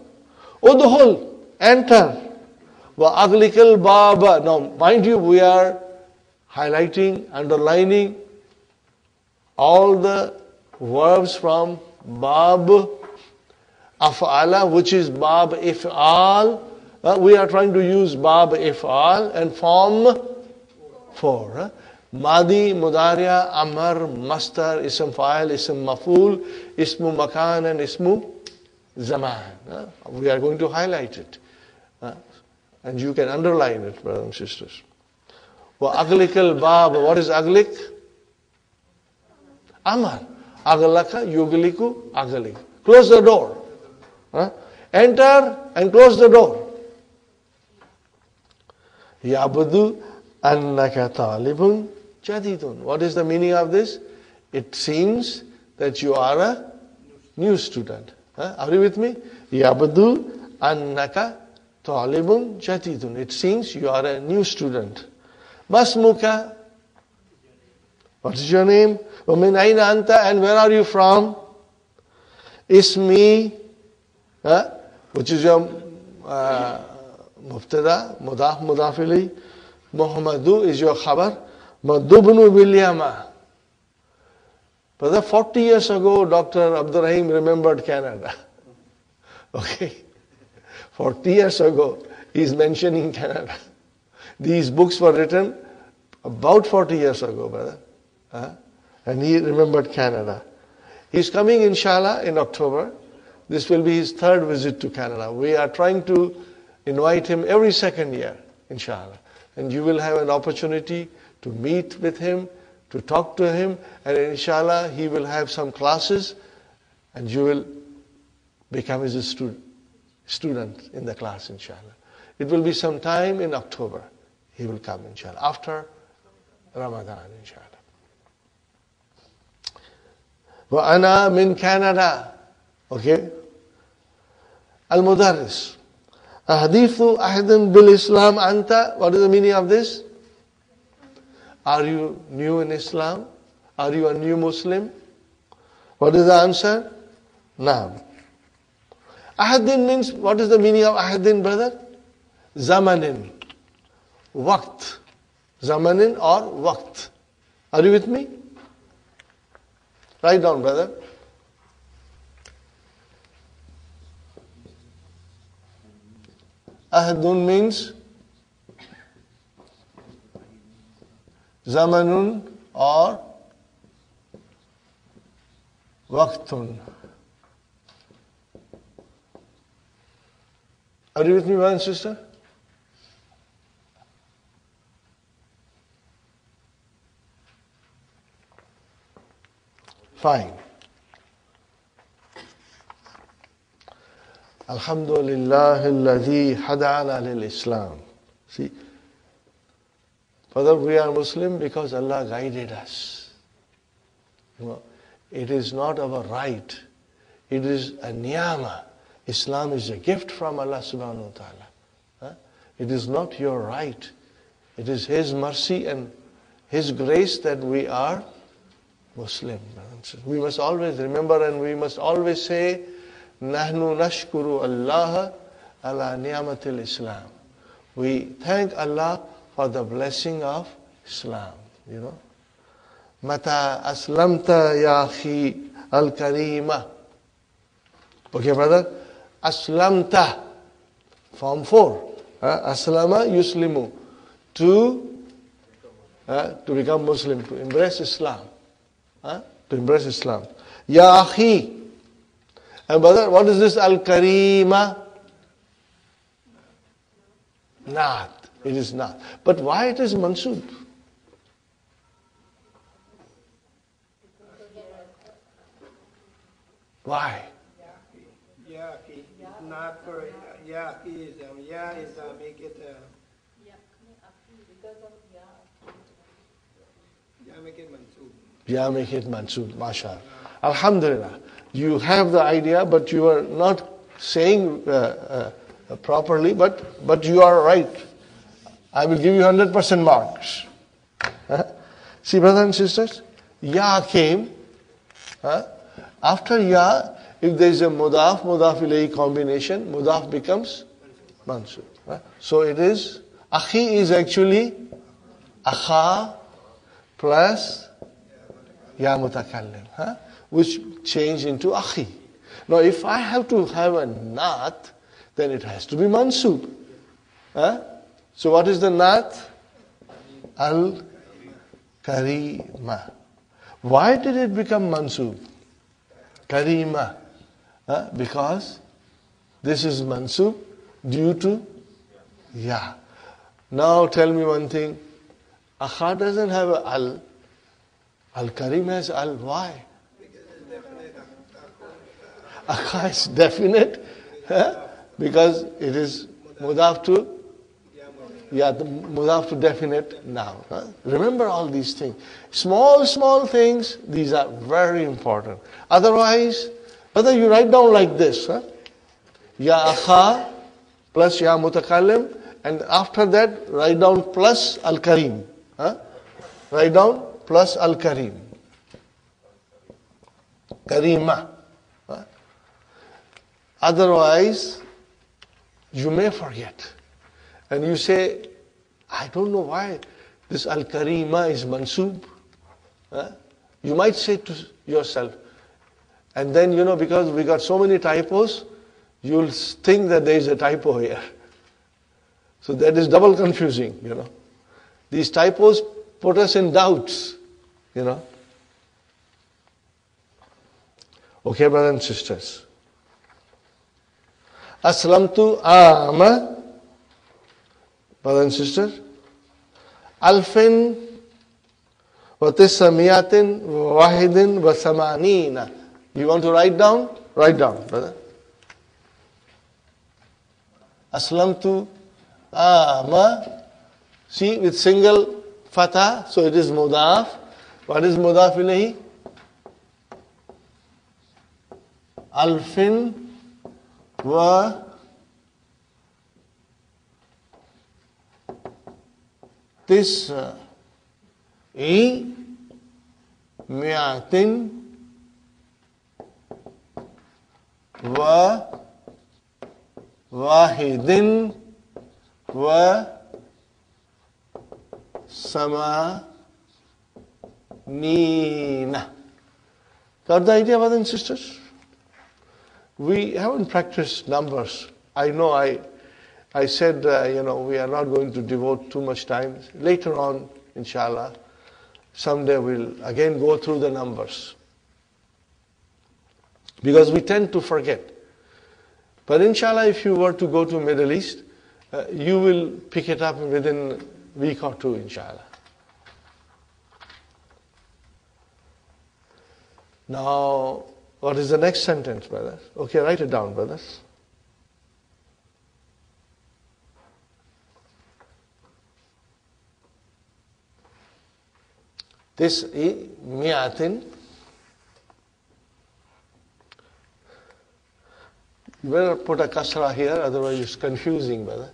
B: Udhul, enter. وَأَغْلِقِ الْبَابَ. Now, mind you, we are highlighting, underlining all the verbs from Bab Af'ala, which is Bab If'al. We are trying to use Bab If'al and form 4. Madi, Mudariya, Amar, Mastar, Ism Fa'il, Ism Maf'ul, Ismu Makan and Ismu Zaman. We are going to highlight it. And you can underline it, brothers and sisters. وَأَغْلِقَ الْبَابَ. What is Aglik? Amar. Aglaka, Yugliku, Aglik. Close the door. Enter and close the door. Yabudu annaka talibun jadidun. What is the meaning of this? It seems that you are a new student. Are you with me? Yabudu annaka talibun jadidun. It seems you are a new student. Masmuka. What is your name? وَمِنْ أَيْنَ أَنْتَ. And where are you from? Ismi, which is your mubtada, mudaf, mudafili. Muhammadu is your khabar. Madubnu Bilyama. Brother, 40 years ago, Dr. Abdurrahim remembered Canada. Okay. 40 years ago, he is mentioning Canada. These books were written about 40 years ago, brother. And he remembered Canada. He's coming, inshallah, in October. This will be his 3rd visit to Canada. We are trying to invite him every 2nd year, inshallah. And you will have an opportunity to meet with him, to talk to him, and inshallah, he will have some classes, and you will become his student in the class, inshallah. It will be some time in October. He will come, inshallah, after Ramadan, inshallah. وَأَنَا مِنْ Canada. Okay. Al-Mudarris. أَحْدِيثُ أَحْدٍ بِالْإِسْلَامِ أَنْتَ. What is the meaning of this? Are you new in Islam? Are you a new Muslim? What is the answer? Naam. Ahadin means, what is the meaning of ahadin, brother? Zamanin. Waqt. Zamanin or waqt. Are you with me? Write down, brother. Ahdun means zamanun or waqtun. Are you with me, brother and sister? Fine. Alhamdulillah alladhi hadana lil Islam. See, Father, we are Muslim because Allah guided us. It is not our right. It is a niyama. Islam is a gift from Allah subhanahu wa ta'ala. It is not your right. It is His mercy and His grace that we are Muslim. We must always remember and we must always say, Nahnu nashkuru Allah ala ni'amatil Islam. We thank Allah for the blessing of Islam. Mata aslamta ya akhi al-karima. Okay, brother? Aslamta. Form 4. Aslama yuslimu. To become Muslim, to embrace Islam. To embrace Islam. Ya akhi. And brother, what is this al-karima? Not. It is not. But why it is mansub? Why?
C: Yaki. Not for yaki. Ya is make it. Ya make it mansub.
B: Ya make it mansub. MashaAllah. Alhamdulillah. You have the idea, but you are not saying properly, but you are right. I will give you 100% marks. See, brothers and sisters, Ya came. After Ya, if there is a mudaf ilayhi combination, mudaf becomes mansub. So it is, akhi is actually akha plus ya mutakallim, which change into akhi. Now if I have to have a naat, then it has to be mansub. So what is the naat? Al-Karima. Why did it become mansub? Karima. Because this is mansub due to ya. Now tell me one thing. Akha doesn't have a al. Al-Karim has al. Why? Akha is definite. Because it is mudaf to mudaf to definite noun. Remember all these things. Small things, these are very important. Otherwise, whether you write down like this, ya akha plus ya mutakallim, and after that write down plus al-karim. Write down plus al-karim. Karima. Otherwise, you may forget. And you say, I don't know why this al-karima is mansub. You might say to yourself, and then, because we got so many typos, you'll think that there is a typo here. So that is double confusing, These typos put us in doubts, Okay, brothers and sisters. Aslamtu ama, brothers and sisters, alfin wa tisamiyatin wa wahidin wa samanina. You want to write down? Write down, brother. Aslamtu ama. See, with single fatha, so it is mudaf. What is mudaf ilayhi? Alfin wa mi'atin wa wahidin wa samanina. Got the idea, brothers and sisters? We haven't practiced numbers. I know I said, we are not going to devote too much time. Later on, inshallah, someday we'll again go through the numbers. Because we tend to forget. But inshallah, if you were to go to Middle East, you will pick it up within a week or two, inshallah. Now, what is the next sentence, brothers? Okay, write it down, brothers. This mi'atin. You better put a kasra here, otherwise it's confusing, brother.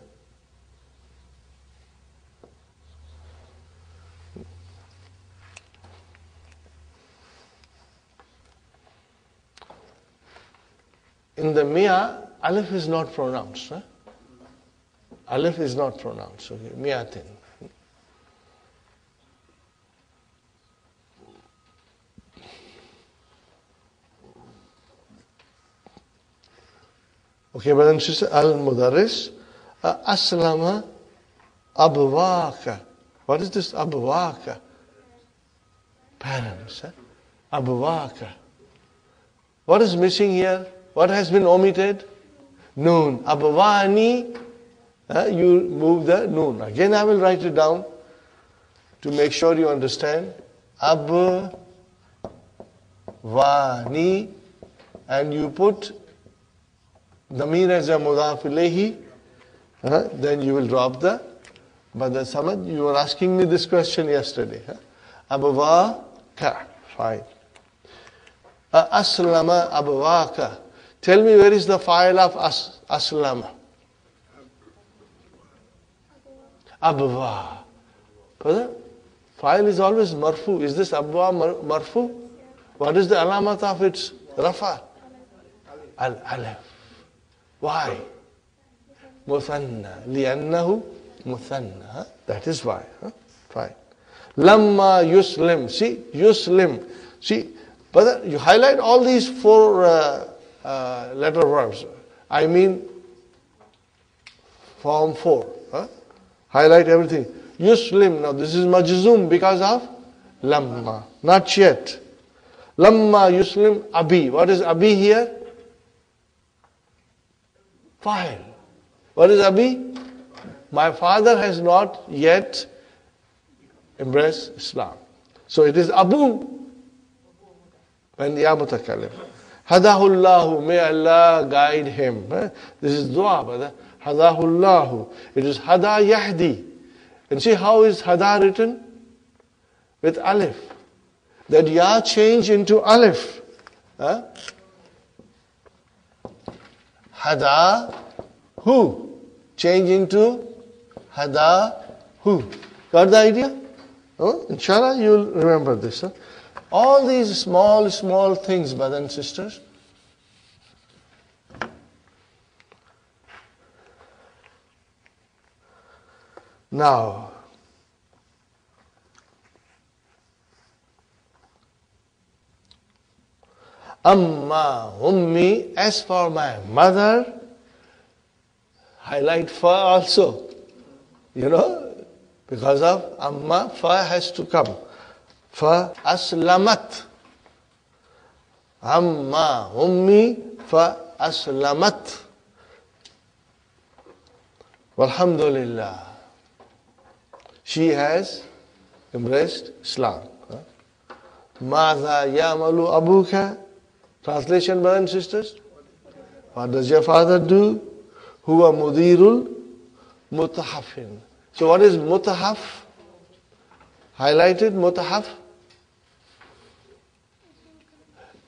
B: In the mi'a, alif is not pronounced. Alif is not pronounced. Okay, mi'atin. Okay, brothers and sisters, al-mudarris, aslama abwaka. What is this abwaka? Parents, abwaka. What is missing here? What has been omitted? Noon. Abwani, you move the noon. Again, I will write it down to make sure you understand. Abwani, and you put Damir as a mudaf ilayhi, then you will drop the Badal Samad. You were asking me this question yesterday. Abwaka. Fine. Aslama abwaka. Tell me, where is the file of aslama? Abwa. Brother, file is always marfu. Is this abwa marfu? What is the alamat of its rafa? Al-alif. Why? Muthanna. Li'annahu muthanna. Huh? That is why. Huh? Fine. Lamma yuslim. See, yuslim. See, brother, you highlight all these four letter verbs. I mean, form 4. Huh? Highlight everything. Yuslim. Now this is majzum because of lamma. Not yet. Lamma yuslim abi. What is abi here? Fa'il. What is abi? My father has not yet embraced Islam. So it is abu. And ya mutakallim. Hadahullahu. May Allah guide him. This is dua, brother. Hadahullahu. It is hada yahdi. And see how is hada written? With alif. That ya change into alif. Huh? Hada hu. Change into hada hu. Got the idea? Oh, inshallah you'll remember this. Huh? All these small things, brothers and sisters. Now, Amma ummi, as for my mother, highlight fa also. You know, because of amma, fa has to come. Fa aslamat. Amma ummi fa aslamat. Walhamdulillah. She has embraced Islam. Madha yamalu abuka. Translation, brothers and sisters. What does your father do? Huwa mudirul mutahafin. So what is mutahaf? Highlighted mutahaf.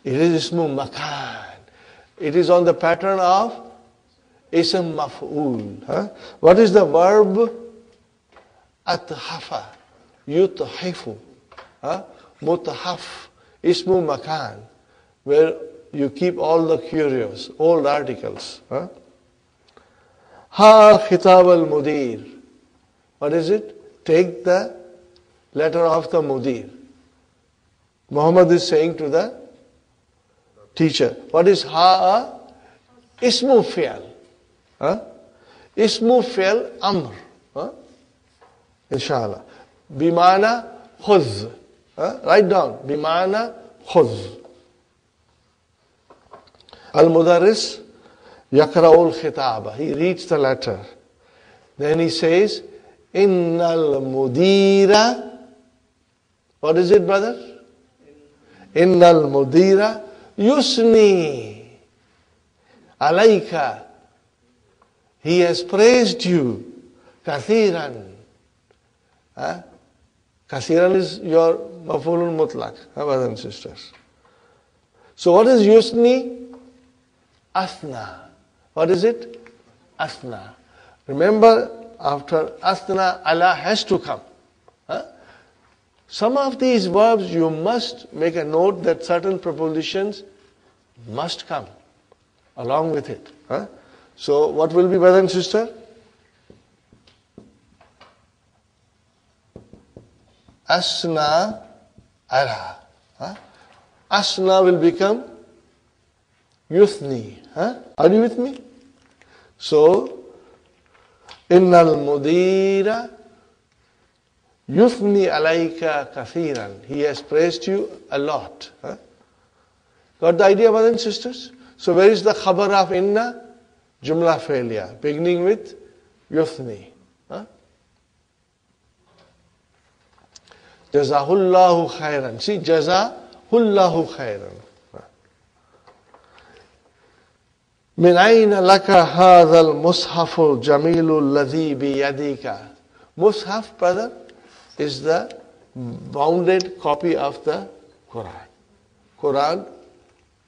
B: It is ismu makan. It is on the pattern of ism maf'ul. Huh? What is the verb? Athafa. Yuthafu. Mutahaf. Ismu makan. Where you keep all the curios, old articles. Ha khitab al-mudir. What is it? Take the letter of the mudir. Muhammad is saying to the teacher. What is ha? Ismu fi'al. Ismu fi'al amr. Inshallah. Bimana khuz. Write down. Bimana khuz. Al-Mudarris yakra'ul khitaba. He reads the letter. Then he says, Innal mudira. What is it, brother? Innal mudira yusni alayka. He has praised you. Kathiran. Kathiran is your maf'ulun mutlaq, brothers and sisters. So what is yusni? Asna. What is it? Asna. Remember, after asna, Allah has to come. Some of these verbs you must make a note that certain prepositions must come along with it. So what will be, brother and sister? Asna ala. Asna will become Yuthni. Are you with me? So, Innal mudira Yuthni alayka kathiran. He has praised you a lot. Got the idea, brothers and sisters? So where is the khabar of inna? Jumla failure, beginning with Yuthni. Jazahullahu khairan. See, Jazahullahu khairan. من أين لك هذا المصحف الجميل الذي بيدك. Mushaf, brother, is the bounded copy of the Quran. Quran,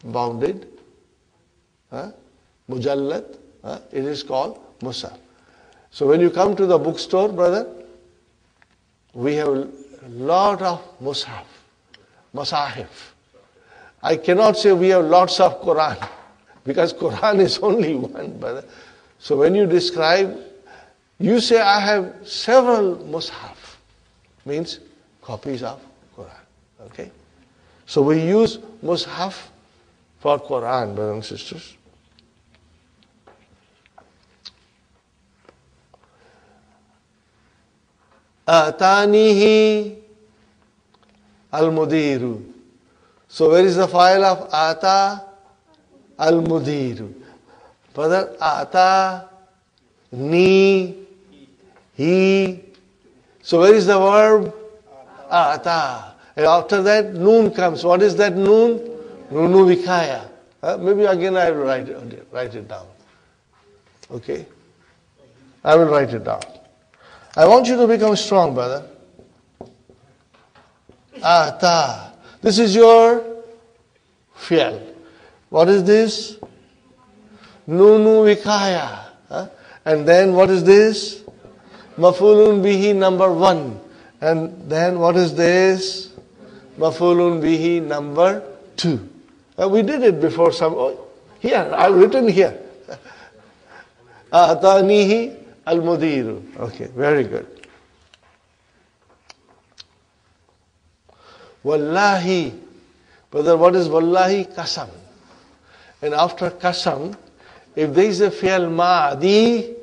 B: bounded, mujallad, it is called Mushaf. So when you come to the bookstore, brother, we have a lot of Mushaf, Masahif. I cannot say we have lots of Quran. Because Quran is only one, brother. So when you describe, you say, I have several mushaf, means copies of Quran. Okay? So we use mushaf for Quran, brothers and sisters. Atanihi al-mudiru. So where is the file of ata al-mudiru? Brother, ata, ni, he. So where is the verb? Ata. And after that, noon comes. What is that noon? Nunu vikaya. Maybe again I will write it down. Okay? I will write it down. I want you to become strong, brother. Ata. This is your fi'l. What is this? Nunu vikaya. And then what is this? Mafulun bihi number 1. And then what is this? Mafulun bihi number 2. We did it before here, I've written here. Atanihi al-mudiru. Okay, very good. Wallahi. Brother, what is wallahi? Qasam. And after qasam, if there is a fi'l ma'adi,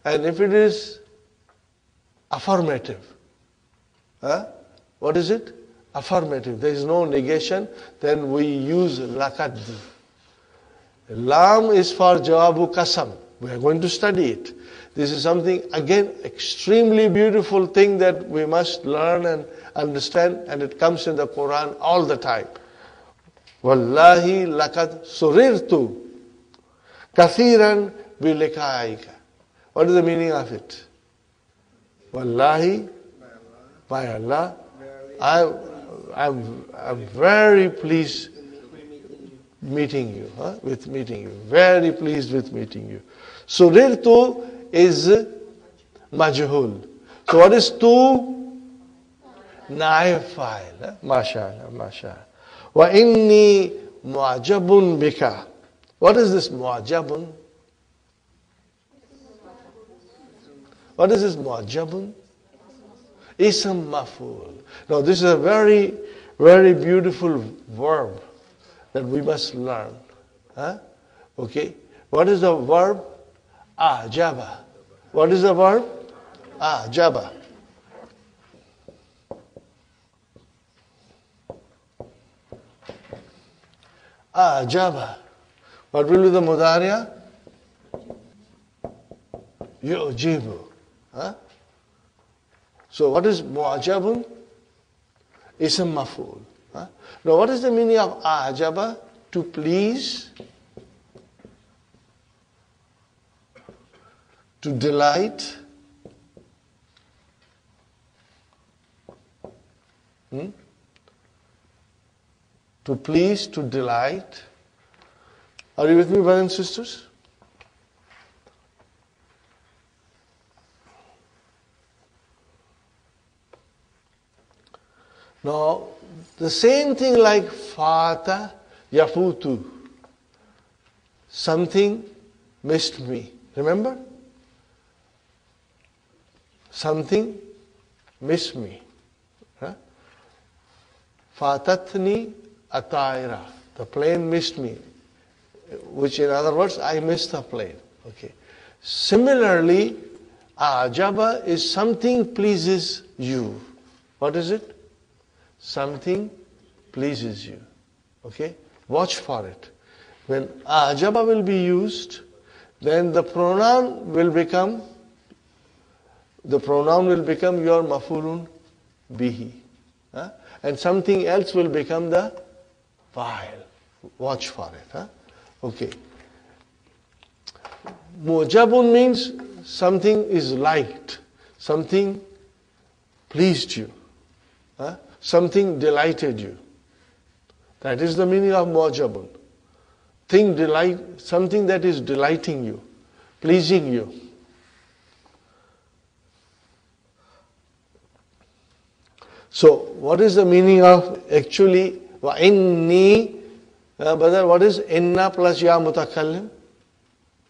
B: and if it is affirmative, what is it? Affirmative. There is no negation, then we use laqad. Lam is for jawabu qasam. We are going to study it. This is something, again, extremely beautiful thing that we must learn and understand, and it comes in the Quran all the time. Wallahi laqad surirtu kathiran bi liqa'ika. What is the meaning of it? Wallahi, by Allah, I'm very pleased meeting you, with meeting you. Very pleased with meeting you. Surirtu is majhul. So what is tu? Naib fa'il. MashaAllah, MashaAllah. Wa inni mu'ajabun bika. What is this mu'ajabun? What is this mu'ajabun? Ism maf'ul. Now this is a very, very beautiful verb that we must learn. Okay. What is the verb? Ajaba. What is the verb? Ajaba. Ajaba. What will be the mudariya? Yu'jibu. So what is mu'ajabun? Ism maf'ul. Now what is the meaning of ajaba? To please, to delight, to please, to delight. Are you with me, brothers and sisters? Now, the same thing like fata yafutu. Something missed me. Remember? Something missed me. Fatatni ataira. The plane missed me. Which in other words, I missed the plane. Okay. Similarly, ajaba is something pleases you. What is it? Something pleases you. Okay? Watch for it. When ajaba will be used, then the pronoun will become your mafulun bihi. And something else will become the fa'il. Watch for it. Okay. Mujabun means something is liked. Something pleased you. Something delighted you. That is the meaning of mujabun. Something that is delighting you, pleasing you. So, what is the meaning of actually wa inni? Brother, what is inna plus ya mutakallim?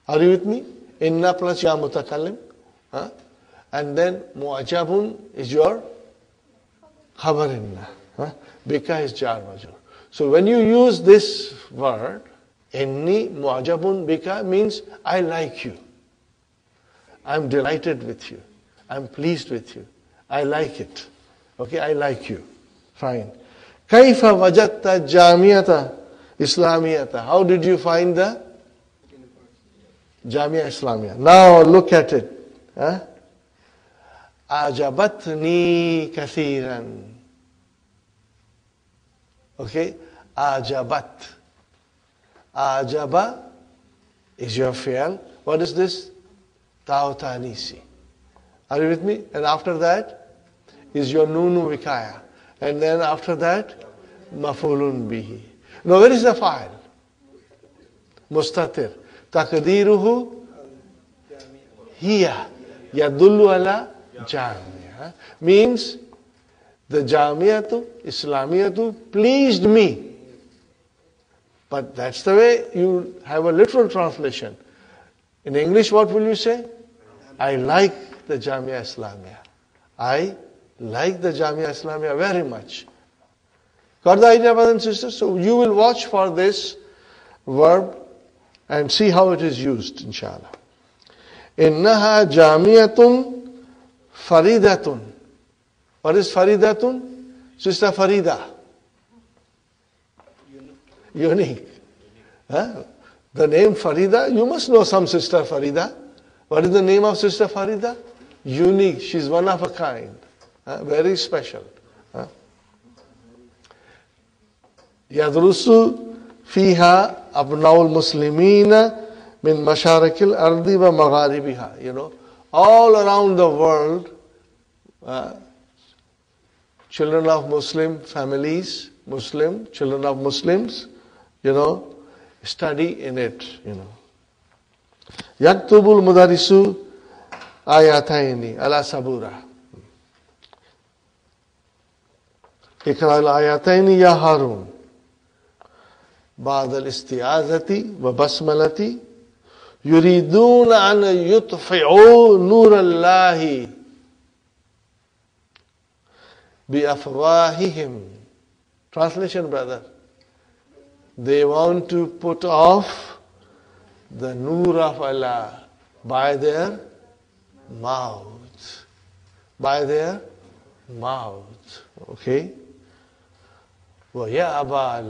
B: Are you with me? Inna plus ya mutakallim. Huh? And then mu'ajabun is your khabar inna. Huh? Bika is jar majur. So when you use this word, inni mu'ajabun bika means I like you. I'm delighted with you. I'm pleased with you. I like it. Okay, I like you. Fine. Kaifa wajatta jamiyata islamiyata. How did you find the Jamia Islamia? Now look at it. Huh? Ajabatni kathiran. Okay? Ajabat. Ajaba is your fi'al. What is this? Ta'utanisi. Are you with me? And after that is your nunu vikaya. And then after that, mafulun bihi. Now where is the fa'il? Mustatir. Taqdiruhu hiya. Yadullu ala jamia. Means the jamiyatu, Islamiyatu pleased me. But that's the way you have a literal translation. In English, what will you say? I like the Jamia Islamia. I like the Jamia Islamia very much. Got the idea, brothers and sisters? So you will watch for this verb and see how it is used, inshallah. Innaha jamiyatun faridatun. What is faridatun? Sister Farida. Unique. Huh? The name Farida, you must know some Sister Farida. What is the name of Sister Farida? Unique. She's one of a kind. Very special. Yadrusu fiha abnaul muslimina min masharikil ardi wa magharibiha. You know, all around the world, children of Muslim families, Muslim, children of Muslims, you know, study in it, you know. Yaktubul mudarisu ayataini ala sabura. Ikra al ayataini ya Harun. بعد الاستعاذة وبسملة يريدون أن يطفئوا نور الله بأفواههم. Translation, brother. They want to put off the nur of Allah by their mouth. By their mouth. Okay? Allah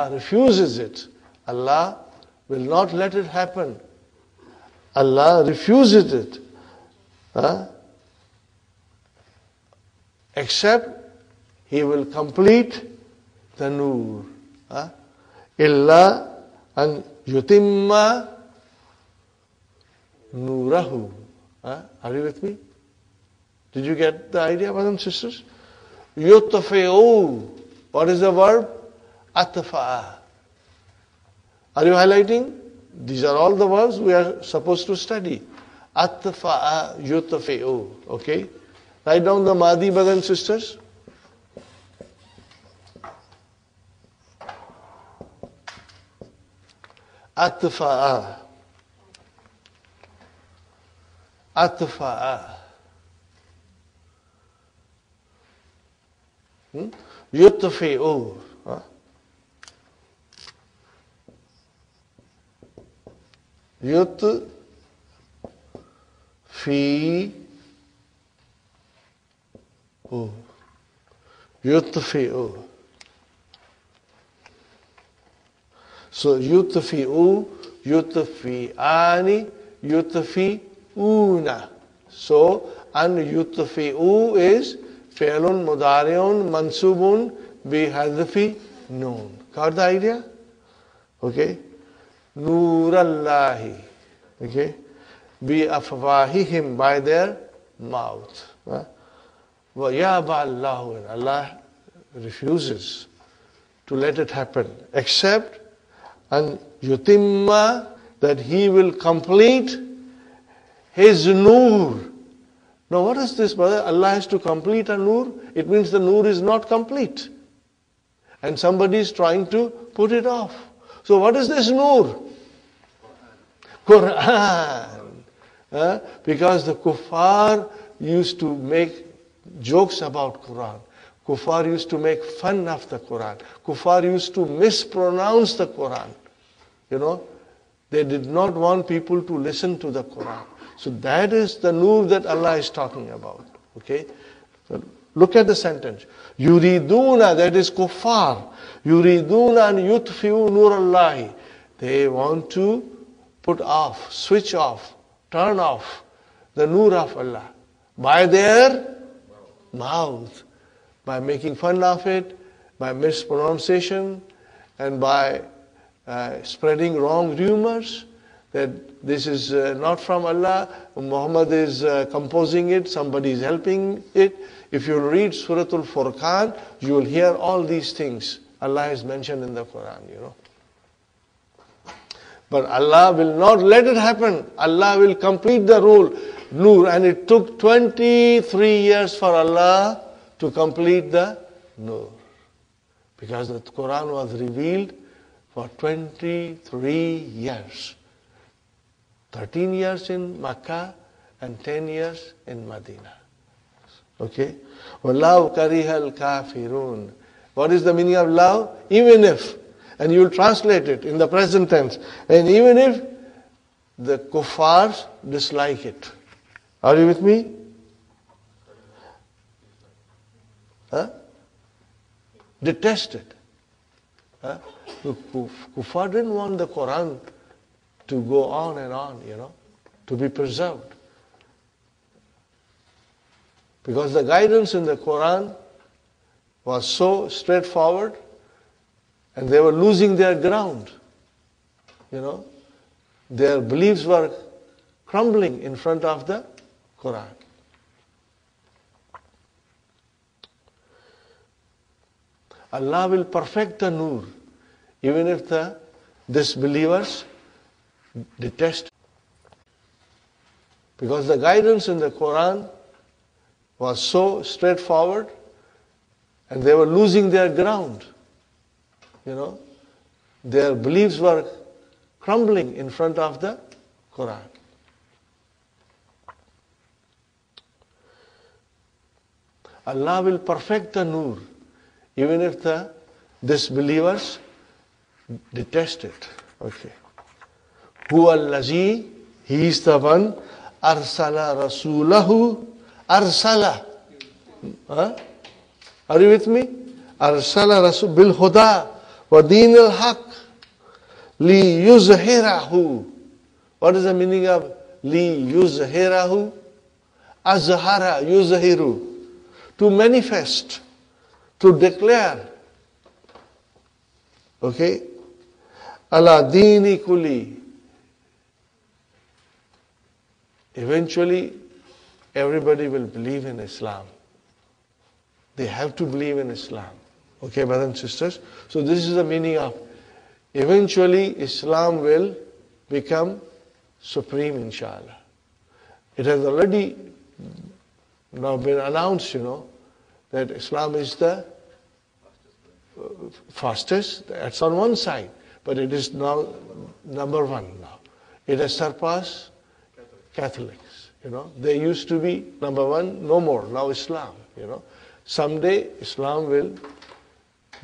B: refuses it. Allah will not let it happen. Allah refuses it. Except He will complete the nur. Illa an yutimma nurahu. Are you with me? Did you get the idea, brothers and sisters? Yutfi'u. What is the verb? Atfa'a. Are you highlighting? These are all the verbs we are supposed to study. Atfa'a yutfi'u. Okay? Write down the Madi, brothers and sisters. Atfa'a. Atfa'a. Yutfi'u. Yutfi'u. Yutfi'u. So yutfi'u, yutfi'ani, yutfi'una. So an yutfi'u is fi'lun mudari'un mansubun bihadfi noon. Got the idea? Okay. Nurallahi. Okay. Bi afwahihim, by their mouth. Wa yaba Allahu. Allah refuses to let it happen, except and yutimma, that He will complete His nur. Now what is this, brother? Allah has to complete a nur? It means the nur is not complete. And somebody is trying to put it off. So what is this nur? Quran. Because the kuffar used to make jokes about Quran. Kuffar used to make fun of the Quran. Kuffar used to mispronounce the Quran. They did not want people to listen to the Quran. So that is the nur that Allah is talking about. Okay? So look at the sentence. Yuriduna, that is kuffar. Yuriduna an yutfi'u nur Allahi. They want to put off, switch off, turn off the nur of Allah by their mouth, by making fun of it, by mispronunciation, and by spreading wrong rumors that this is not from Allah, Muhammad is composing it, somebody is helping it. If you read Surah Al-Furqan, you will hear all these things Allah has mentioned in the Quran, But Allah will not let it happen. Allah will complete the rule, nur, and it took 23 years for Allah to complete the nur. Because the Quran was revealed for 23 years. 13 years in Makkah and 10 years in Madina. Okay? وَاللَّهُ كَرِهَ الْكَافِرُونَ. What is the meaning of love? Even if, and you will translate it in the present tense, and even if the kuffars dislike it. Are you with me? Detest it. The kuffar didn't want the Quran to go on and on, to be preserved. Because the guidance in the Quran was so straightforward, and they were losing their ground. Their beliefs were crumbling in front of the Quran. Allah will perfect the nur, even if the disbelievers detest. Because the guidance in the Quran was so straightforward, and they were losing their ground. Their beliefs were crumbling in front of the Quran. Allah will perfect the nur, even if the disbelievers detest it. Okay. Huwa allazi, he is the one, arsala rasulahu, arsala. Are you with me? Arsala rasul bil huda wa din al haq li yuzhirahu. What is the meaning of li yuzhirahu? Azhara yuzhiru. To manifest, to declare. Okay? Ala dini kulli. Eventually, everybody will believe in Islam. They have to believe in Islam. Okay, brothers and sisters? So this is the meaning of, eventually Islam will become supreme, inshallah. It has already now been announced, that Islam is the fastest. That's on one side. But it is now number one now. It has surpassed Catholics. They used to be number one, no more. Now Islam, Someday Islam will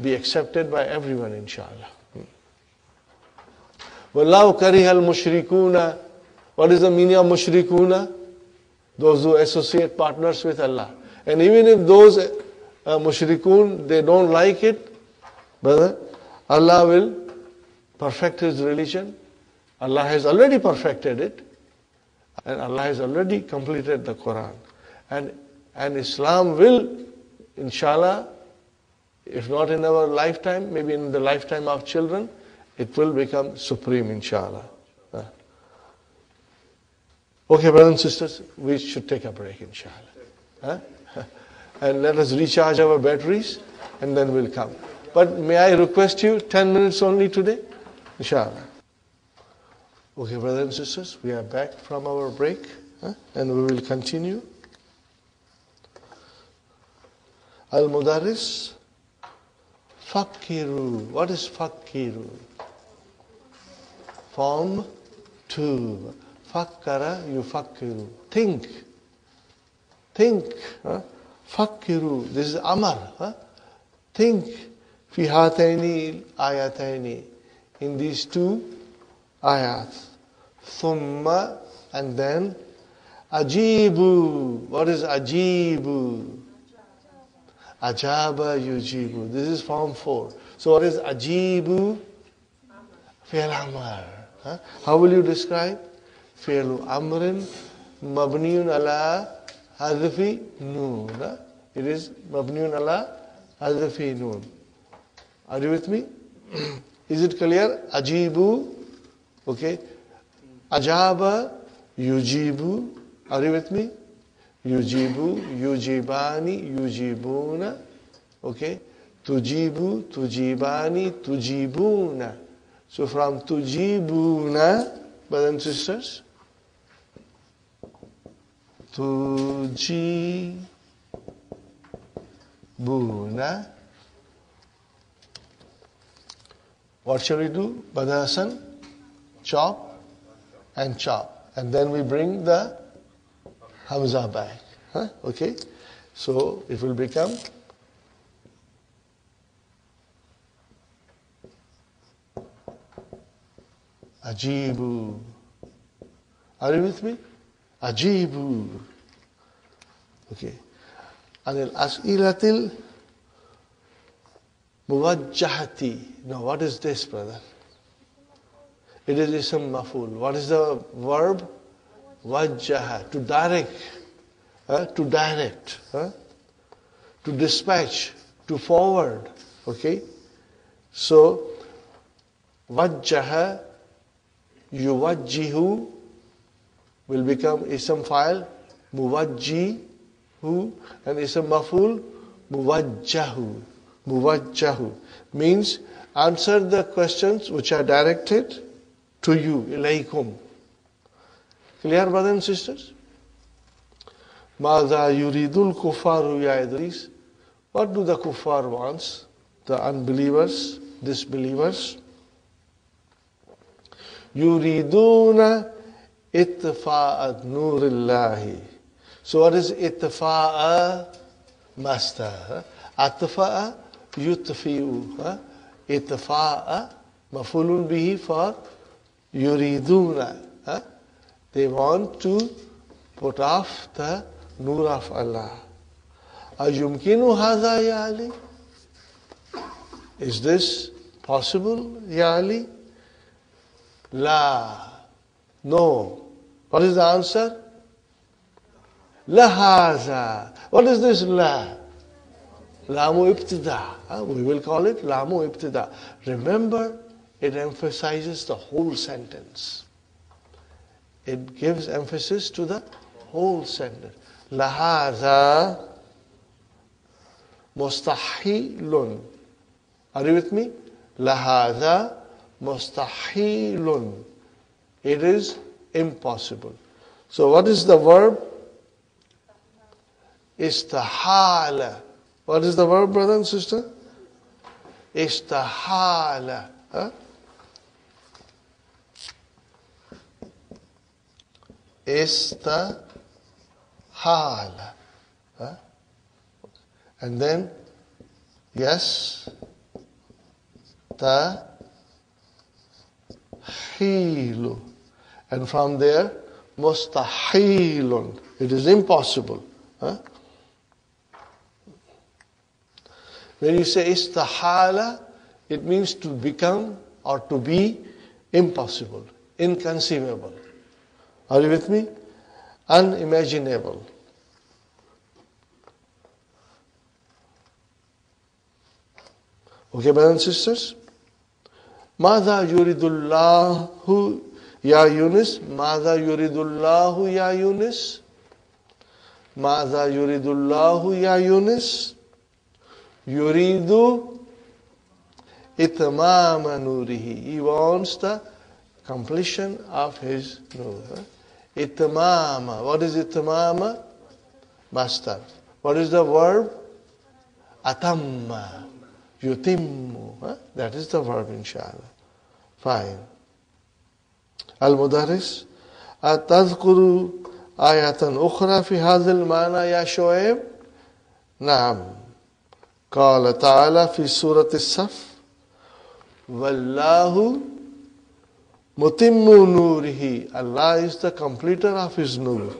B: be accepted by everyone, inshallah. Wallahu karihal mushrikuna. What is the meaning of mushrikuna? Those who associate partners with Allah. And even if those mushrikun, they don't like it, brother, Allah will perfect His religion. Allah has already perfected it. And Allah has already completed the Quran. And Islam will, inshallah, if not in our lifetime, maybe in the lifetime of children, it will become supreme, inshallah. Okay, brothers and sisters, we should take a break, inshallah. And let us recharge our batteries, and then we'll come. But may I request you, 10 minutes only today? Inshallah. Okay, brothers and sisters, we are back from our break, and we will continue. Al-Mudarris, Fakiru. What is Fakiru? Form two. Fakkara yufakkiru. Think. Think. Fakkiru. This is Amar. Think. Fi hataini ayataini. In these two ayats. Thumma, and then ajibu. What is ajibu? Ajaba yujibu. This is form 4. So what is ajibu? Fi'l amr. How will you describe? Fi'l amrin mabniun ala hadfi noon. It is mabniun ala hadfi noon. Are you with me? Is it clear? Ajibu. Okay. Ajaba yujibu. Are you with me? Yujibu, yujibani, yujibuna. Okay. Tujibu, tujibani, tujibuna. So from tujibuna, brothers and sisters, tujibuna. What shall we do? Brother Hassan? Chop and chop. And then we bring the Hamza back. Okay? So it will become Ajibu. Are you with me? Ajibu. Okay. And al-as'ilatil muwajjahati. Now what is this, brother? It is ism maf'ul. What is the verb? Wajjaha. To direct. To direct. To dispatch. To forward. Okay? So, wajjaha yuwajjihu will become ism fa'il muwajjihu, and ism maf'ul muwajjahu. Muwajjahu means answer the questions which are directed to you, ilaykum. Clear, brothers and sisters? Mada yuridul kuffaru ya Idris. What do the kuffar wants? The unbelievers, disbelievers. Yuriduna ittifa'at nurillahi. So what is ittifa'a? Master. Attifa'a yutfi'u. Ittifa'a mafulun bihi for yuriduna. They want to put off the nur of Allah. Ayumkinu hadha ya Ali? Is this possible, ya Ali? La. No. What is the answer? La hadha. What is this la? Lamu ibtida. We will call it lamu ibtida. Remember, it emphasizes the whole sentence. It gives emphasis to the whole sentence. Lahadha mustahilun. Are you with me? Lahadha mustahilun. It is impossible. So what is the verb? Istahala. What is the verb, brother and sister? Istahala. Istahala. And then, yes, tahilu. And from there, mustahilun. It is impossible. When you say istahala, it means to become or to be impossible, inconceivable. Are you with me? Unimaginable. Okay, brothers and sisters? Mada yuridullahu ya Yunus? Mada yuridullahu ya Yunus? Mada yuridullahu ya Yunus? Yuridu itmama nurihi. He wants the completion of his nur. Itmama. What is itmama? Master. What is the verb? Atamma. Yutimmu. That is the verb, inshallah. Fine. المدرس أتذكر آية أخرى في هذا المعنى يا شعيب؟ نعم. قال تعالى في سورة الصف والله متم نوره. Allah is the completer of His nur.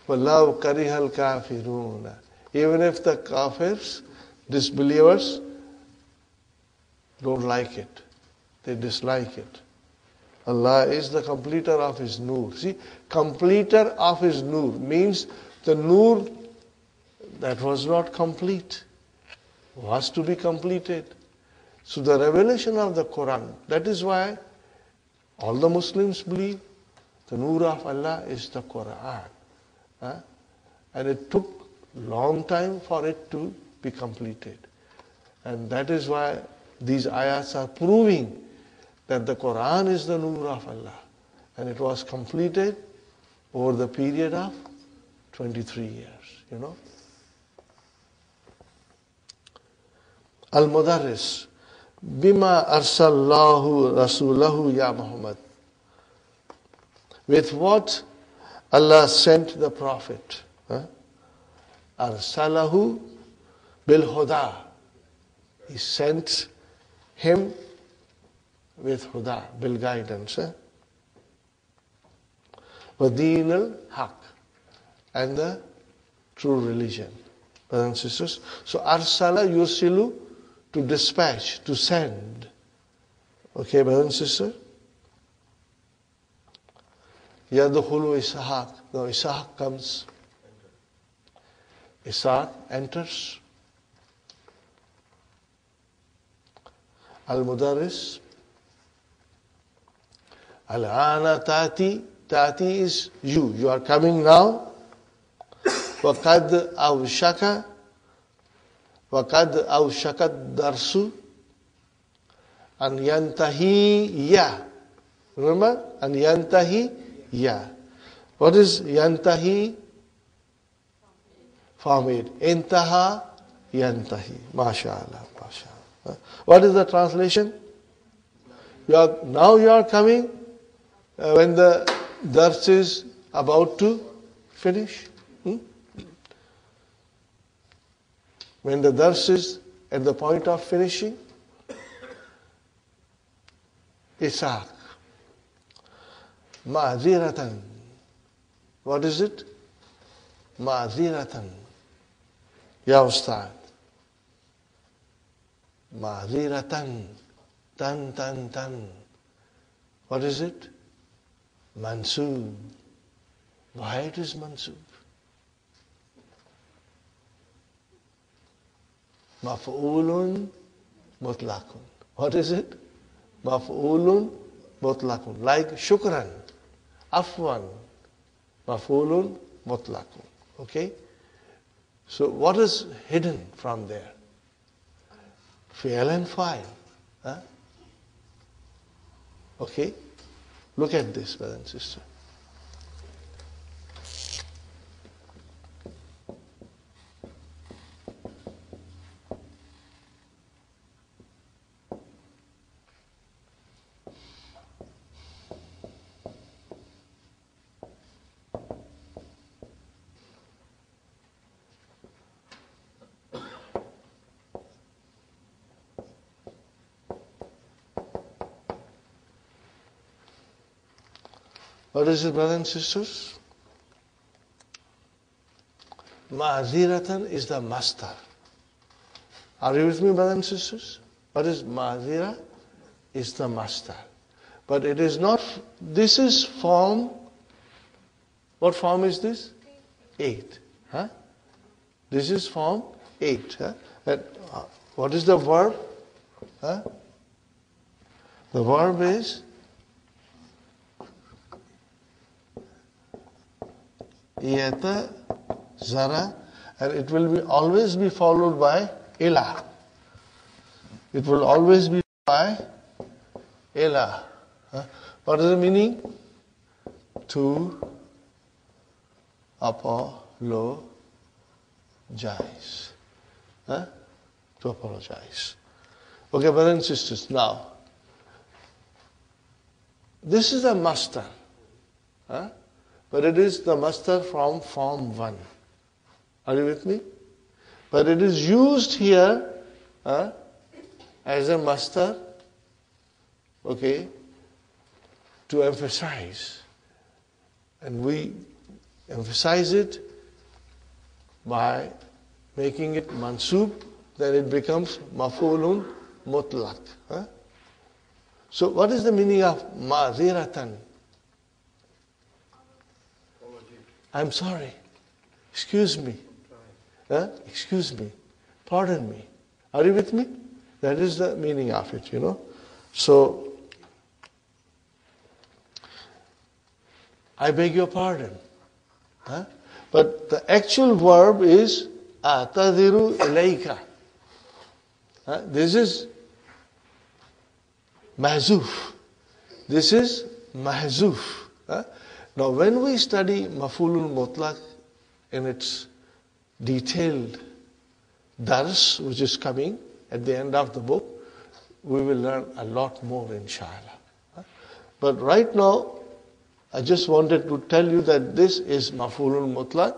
B: والله كره الكافرون. Even if the kafirs, disbelievers, don't like it, they dislike it, Allah is the completer of His nur. See, completer of His nur means the nur that was not complete was to be completed. So the revelation of the Quran, that is why all the Muslims believe the nur of Allah is the Quran. And it took long time for it to be completed. And that is why these ayats are proving that the Quran is the nur of Allah. And it was completed over the period of 23 years, Al-Mudarris Bima arsallahu rasulahu ya Muhammad. With what Allah sent the Prophet. Arsalahu bil huda. He sent him with huda, bil guidance. Wadeen al-haq. And the true religion. Brothers and sisters. So arsala yusilu, to dispatch, to send. Okay, brothers and sisters? Yadkhulu Ishaq. Now Ishaq comes. Ishaq enters. Al-Mudarris. Al-Ana Tati. Tati is you. You are coming now. وَقَدْ أَوْشَكَ وَقَدْ أَوْشَكَ الدَّرْسُ أَنْ يَنْتَهِي يَا. Remember? أَنْ يَنْتَهِي يَا. What is يَنْتَهِي? Form it. Intaha yantahi. MashaAllah. MashaAllah. What is the translation? Now you are coming when the dars is about to finish. When the dars is at the point of finishing. Ishaq. Ma'ziratan. What is it? Ma'ziratan. Ya Ustad. Ma'ziratan. Tan, tan, tan. What is it? Mansoob. Why it is mansoob? Maf'ulun mutlaqun. What is it? Maf'ulun mutlaqun. Like shukran, afwan. Maf'ulun mutlaqun. Okay? So what is hidden from there? Fi'l and fa'il. Okay? Look at this, brother and sister. What is it, brothers and sisters? Ma'ziratan is the master. Are you with me, brothers and sisters? What is ma'zira? Is the master. But it is not, this is form, what form is this? 8. This is form 8. What is the verb? The verb is Yata Zara, and it will always be followed by ila. It will always be by ila. What is the meaning? To apologize. To apologize. Okay, brothers and sisters, now this is a master. But it is the master from form 1. Are you with me? But it is used here as a master, okay, to emphasize. And we emphasize it by making it mansub, then it becomes maf'ulun mutlaq. So what is the meaning of ma'ziratan? I'm sorry. Excuse me. Excuse me. Pardon me. Are you with me? That is the meaning of it, So, I beg your pardon. But the actual verb is a'tadhiru ilayka. This is mahzuf. This is mahzuf. Now when we study maf'ulul mutlaq in its detailed dars, which is coming at the end of the book, we will learn a lot more, inshallah. But right now, I just wanted to tell you that this is maf'ulul mutlaq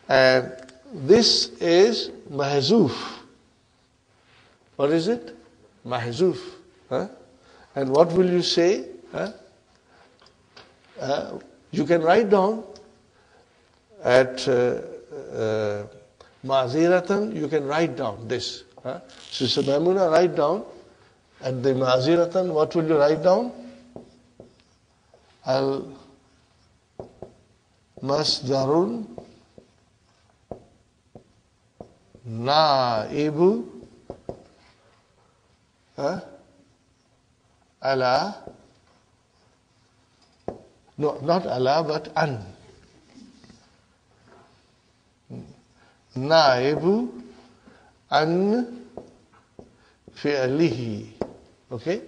B: and this is mahzuf. What is it? Mahzuf. And what will you say? You can write down at ma'ziratan, you can write down this. Sister Maimuna, write down at the ma'ziratan, what will you write down? Al-masdarun na'ibu ala. No, not ala, but an. Naibu an fi'lihi. Okay?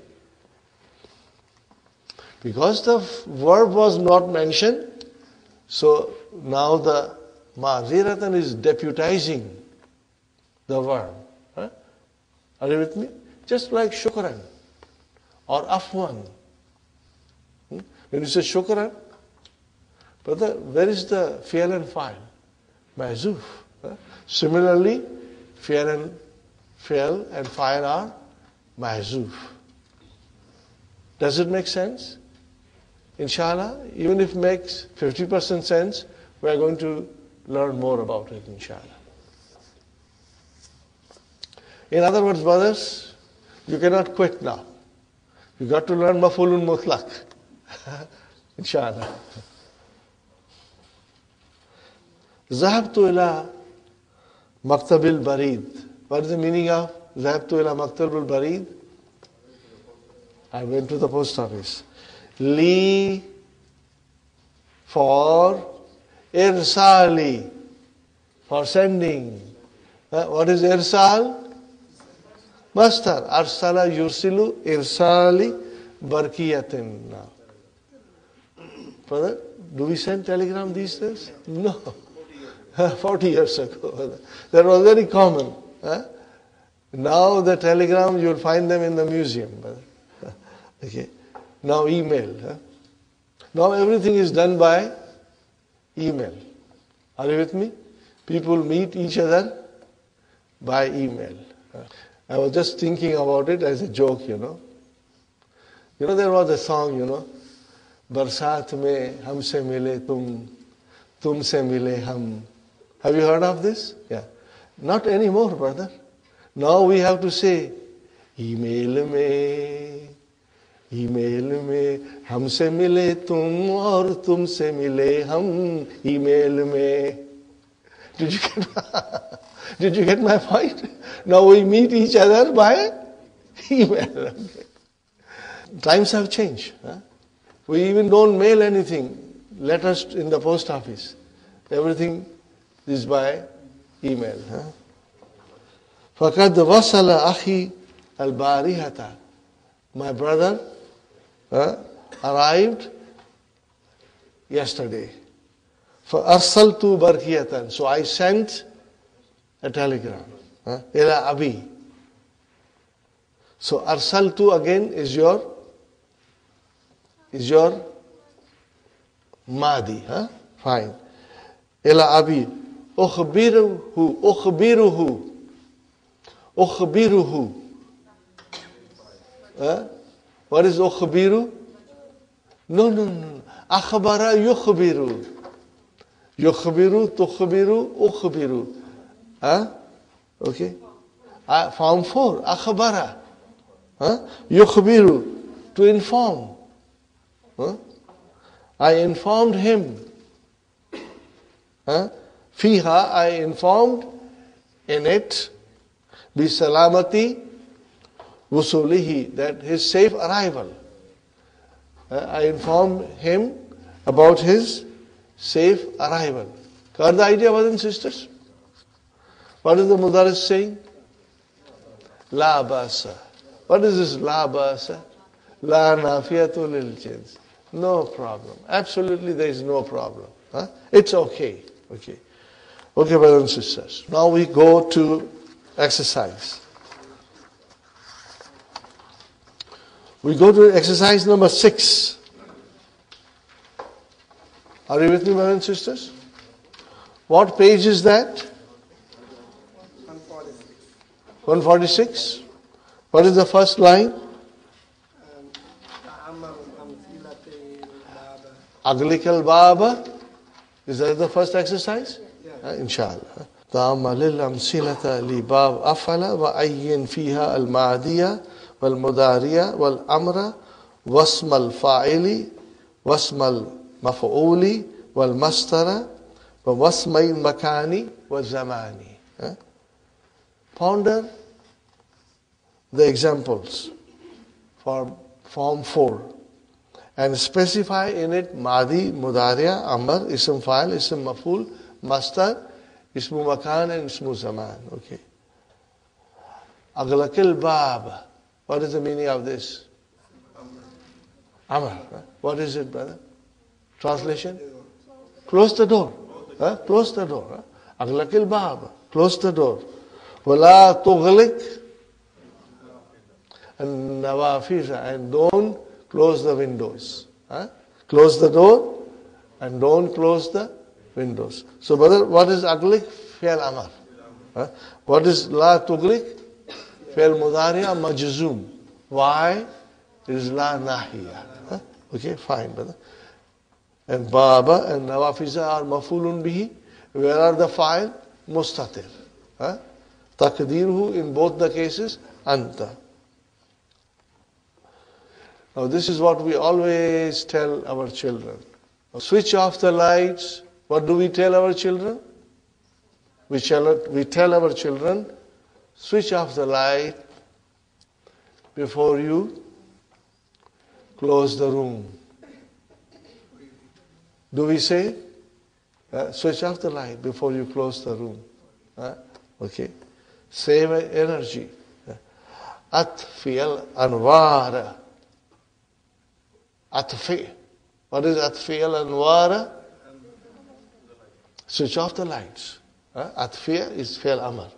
B: Because the verb was not mentioned, so now the ma'ziratan is deputizing the verb. Are you with me? Just like shukran or afwan. When you say shukran, brother, where is the fi'l and fa'il? Mahzuf. Similarly, fi'l and fa'il are mahzuf. Does it make sense? Inshallah, even if it makes 50% sense, we are going to learn more about it, inshallah. In other words, brothers, you cannot quit now. You got to learn maf'ulun mutlaq. Inshallah. ذهبت إلى مكتب البريد. What is the meaning of ذهبت إلى مكتب البريد? I went to the post office. Li for irsali, for sending. What is irsal? Master. Arsala yursilu irsali barkiyatin. Now, brother, do we send telegram these days? No. 40 years ago. That was very common. Now the telegram, you'll find them in the museum. Okay. Now email. Now everything is done by email. Are you with me? People meet each other by email. I was just thinking about it as a joke, You know, there was a song, Barsat mein humse mile tum, tumse mile hum. Have you heard of this? Yeah. Not anymore, brother. Now we have to say, email me, humse mile tum aur tumse mile hum, email me. Did you get my point? Now we meet each other by email. Okay. Times have changed. We even don't mail anything, letters in the post office. Everything is by email. فَقَدْ وَصَلَ أَخِي الْبَارِحَةَ. My brother arrived yesterday. فَأَرْسَلْتُ بَرْكِيَةً. So I sent a telegram. إِلَى أَبِي. So أَرْسَلْتُ again is your is your Madi. Huh? Fine. Ila abi. Ukhbiruhu. Huh? What is ukhbiru? No. Akhbara yukhbiru. Yukhbiru, tukhbiru, ukhbiru. Huh? Okay. Form 4. Akhbara. Huh? Yukhbiru. To inform. Huh? I informed him. Huh? Fiha, I informed in it. Bisalamati wusulihi, that his safe arrival. I informed him about his safe arrival. Got the idea, brothers and sisters? What is the Mudaris saying? La basa. What is this la basa? La nafiyatu lil jins. No problem. Absolutely there is no problem. Huh? It's okay. Okay, brothers and sisters. Now we go to exercise. We go to exercise number 6. Are you with me, brothers and sisters? What page is that?
C: 146.
B: 146. What is the first line? Aglikal Baba. Is that the first exercise?
C: Yeah.
B: Inshallah. تعمل الأمثلة لباب أفعل وأين فيها الماضية والمضارية والأمر واسم الفاعل واسم المفعول والمصدر واسم المكان والزمان. Ponder the examples for form 4 and specify in it Madi, Mudariya, Amr, Ism Fa'il, Ism Maf'ul, Masdar, Ismu Makan and Ismu Zaman. Okay. Aghlaqil Bab. What is the meaning of this? Amr. What is it, brother? Translation? Close the door. Close the door. Aghlaqil Bab. Close the door. Wala tughliq and nawafiza, and don't close the windows. Close the door and don't close the windows. So, brother, what is aglik? Fi'al amar. What is la tughliq? Fi'al mudariya majzum. Why? It is la nahiya. Okay, fine, brother. And baba and nawafiza are mafulun bihi. Where are the fa'il? Mustatir. Takdirhu in both the cases, anta. Now this is what we always tell our children. Switch off the lights. What do we tell our children? We tell our children, switch off the light before you close the room. Do we say? Switch off the light before you close the room. Okay. Save energy. Atfi al-anwara. Atfi. What is Atfi al-anwara? Switch off the lights. Atfi is fi'l amr.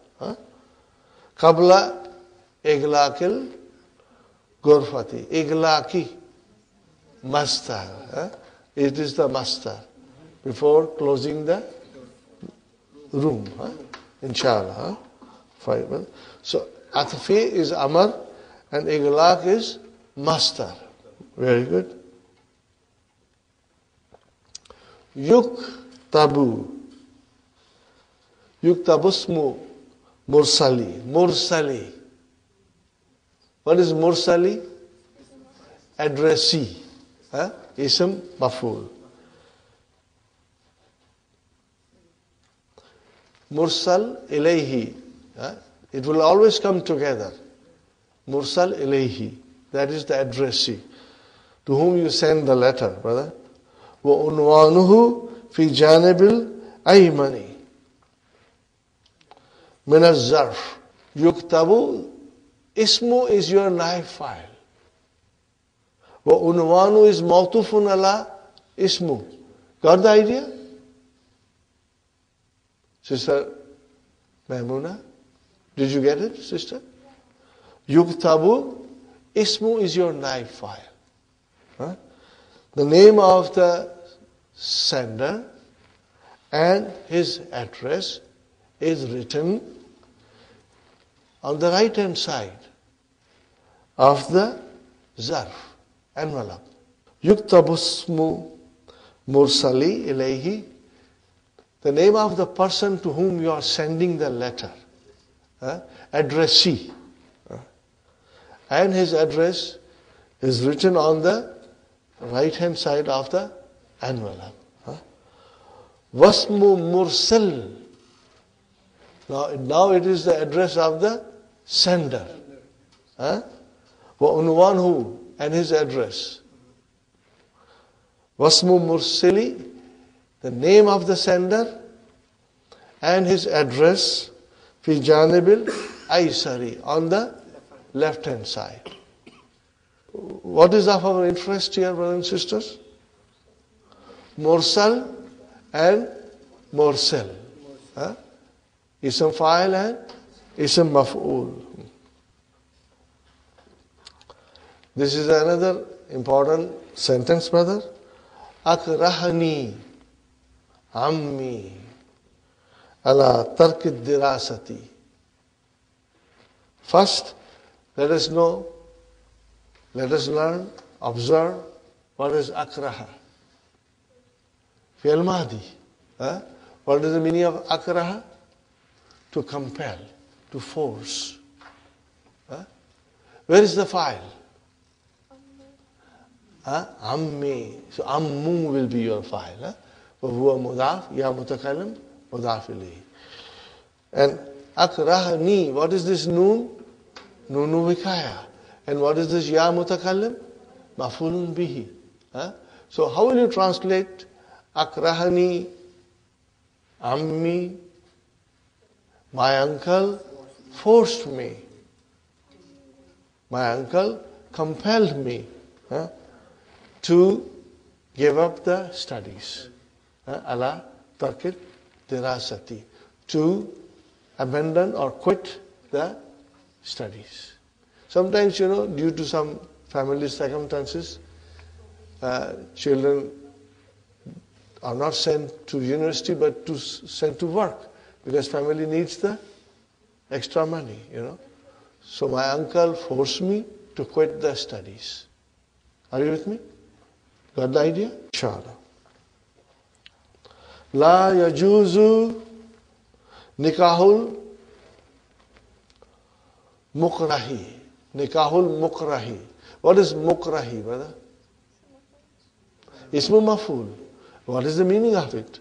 B: Qabla iglaqil gurfati. Iglaqi. Mastar. It is the mastar. Before closing the room. Inshallah. Fine. So Atfi is amr and iglaq is mastar. Very good. Yuktabu. Yuktabusmu mursali. Mursali. What is mursali? Addressee. Ism maf'ul. Mursal ilayhi. It will always come together. Mursal ilayhi. That is the addressee. To whom you send the letter, brother. وَأُنْوَانُهُ فِي جَانِبِ الْأَيْمَنِ مِنَ الزَّرْفِ يُكْتَبُ. Ismu is your knife file. وَأُنْوَانُ is mawtufun ala ismu. Got the idea? Sister Maimuna, did you get it, sister? Yuktabu, ismu is your knife file. the name of the sender and his address is written on the right hand side of the zarf, envelope. Yuktabu ismu mursali ilayhi, the name of the person to whom you are sending the letter, addressee, and his address is written on the right hand side of the envelope. Wasmu mursal, now it is the address of the sender. Wa unwanhu, and his address. Wasmu mursali, the name of the sender and his address, fi janibil aysari, on the left hand side. What is of our interest here, brothers and sisters? Mursal and mursal. Ism fa'il and ism maf'ul. This is another important sentence, brother. Akrahani ammi ala tarki dirasati. First, let us learn, observe what is akraha. Fi'l mahdi. What is the meaning of akraha? To compel, to force. Where is the file? Ammi. So ammu will be your file. وهو مضاف يا متكلم مضاف إليه. And akrahani, what is this noon? Nunu vikaya. And what is this ya mutakallim? Mafulun bihi. So how will you translate akrahani, ammi? My uncle forced me. My uncle compelled me to give up the studies. Ala tarkit dirasati. To abandon or quit the studies. Sometimes, due to some family circumstances, children are not sent to university but sent to work because family needs the extra money, So my uncle forced me to quit the studies. Are you with me? Got the idea? Inshallah. La yajuzu nikahul mukrahi. Nikahul mukrahi. What is mukrahi, brother? Ismu maful. What is the meaning of it?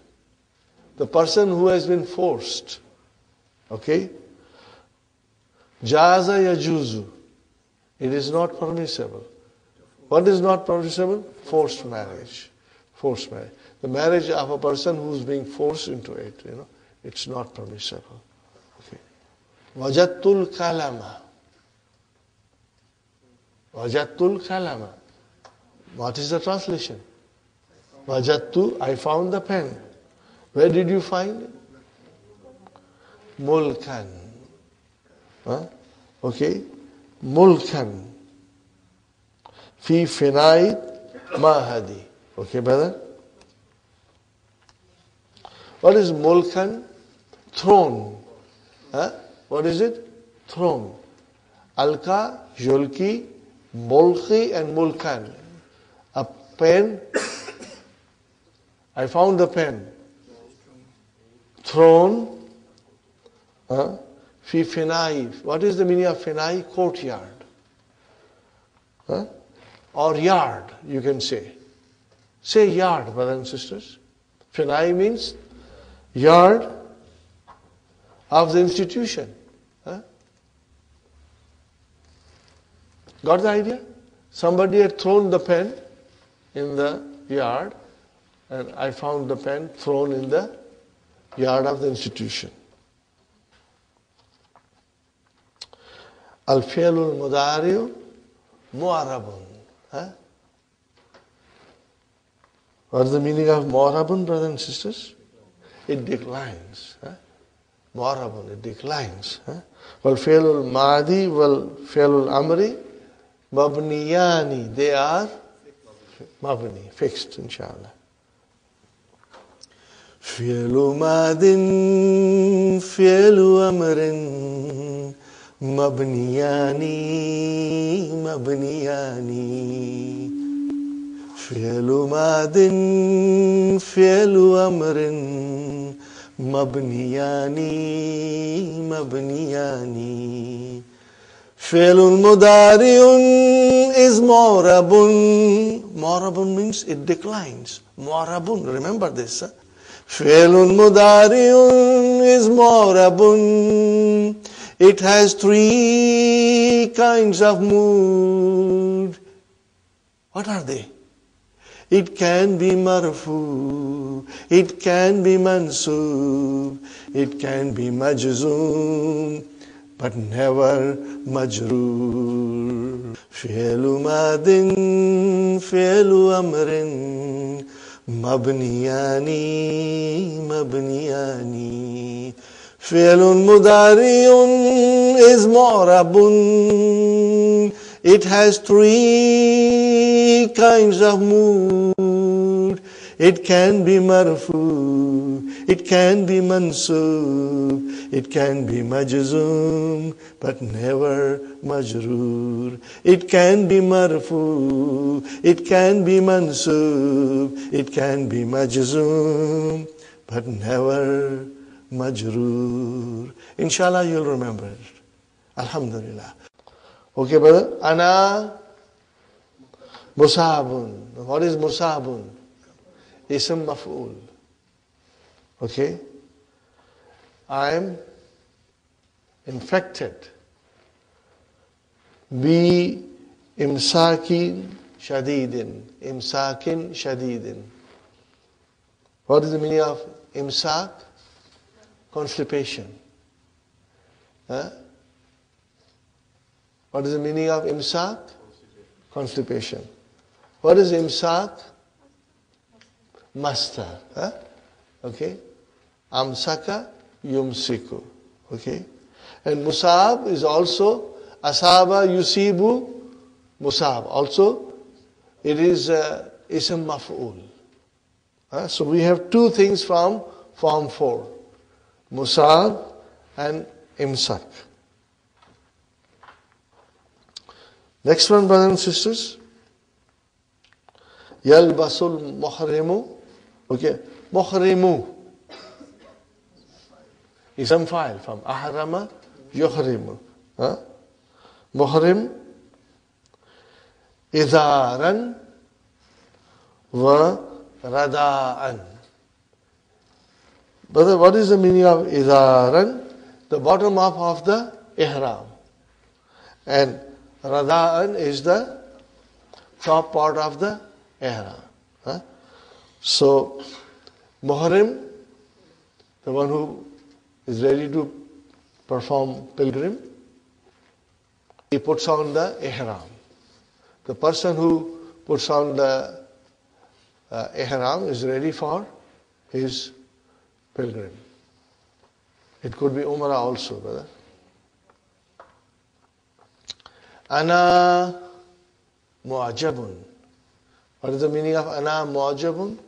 B: The person who has been forced. Okay? Jaza yajuzu. It is not permissible. What is not permissible? Forced marriage. Forced marriage. The marriage of a person who is being forced into it, it's not permissible. Okay. Wajattul kalama. Wajattul kalama. What is the translation? Wajattu, I found the pen. Where did you find it? Mulkan. Okay. Mulkan. Fi finai mahadi. Okay, brother? What is mulkan? Throne. What is it? Throne. Alka, Julki, Mulki and Mulkan. A pen. I found the pen. Throne. Fi finai. What is the meaning of finai? Courtyard. Or yard, you can say. Say yard, brothers and sisters. Finai means yard of the institution. Got the idea? Somebody had thrown the pen in the yard, and I found the pen thrown in the yard of the institution. Al-fi'lul mudari'u mu'arabun. What is the meaning of mu'arabun, brothers and sisters? It declines. Mu'arabun, it declines. Wal-fi'lul madi wal-fi'lul amri mabniyani. They are Mabni, fixed, inshallah. Fi'lu madin, fi'lu amrin, mabniyani, mabniyani. Fi'lu madin, fi'lu amrin, mabniyani, mabniyani. Fi'lun mudari'un is mu'rabun. Mu'rabun means it declines. Mu'rabun, remember this. Fi'lun mudari'un is mu'rabun. It has three kinds of mood. What are they? It can be marfu, it can be mansub, it can be majzoom, but never majroor. Fi'lu madin, fi'lu amrin, mabniyani, mabniyani. Fi'lun mudari'un is mu'rabun. It has three kinds of mood. It can be marfu, it can be mansub, it can be majzoom, but never majroor. It can be marfu, it can be mansub, it can be majzoom, but never majroor. Inshallah, you'll remember it. Alhamdulillah. Okay, brother? Ana musabun. What is musabun? Ism maf'ul. Okay? I am infected. Bi imsakin shadidin. Imsakin shadidin. What is the meaning of imsak? Constipation. Huh? What is the meaning of imsak? Constipation. What is imsak? Master. Huh? Okay. Amsaka yumsiku. Okay. And musab is also asaba yusibu musab. Also, it is ism maf'ul. So we have two things from form 4. Musab and imsak. Next one, brothers and sisters. Yalbasul muhrimu. Okay. Muhrimu. Ism file from ahrama yuhrimu. Muhrim. Idharan wa rada'an. Brother, what is the meaning of idharan? The bottom half of the ihram. And rada'an is the top part of the ihram. So, muhrim, the one who is ready to perform pilgrim, he puts on the ihram. The person who puts on the ihram is ready for his pilgrim. It could be umrah also, brother. Ana mu'ajabun. What is the meaning of ana mu'ajabun?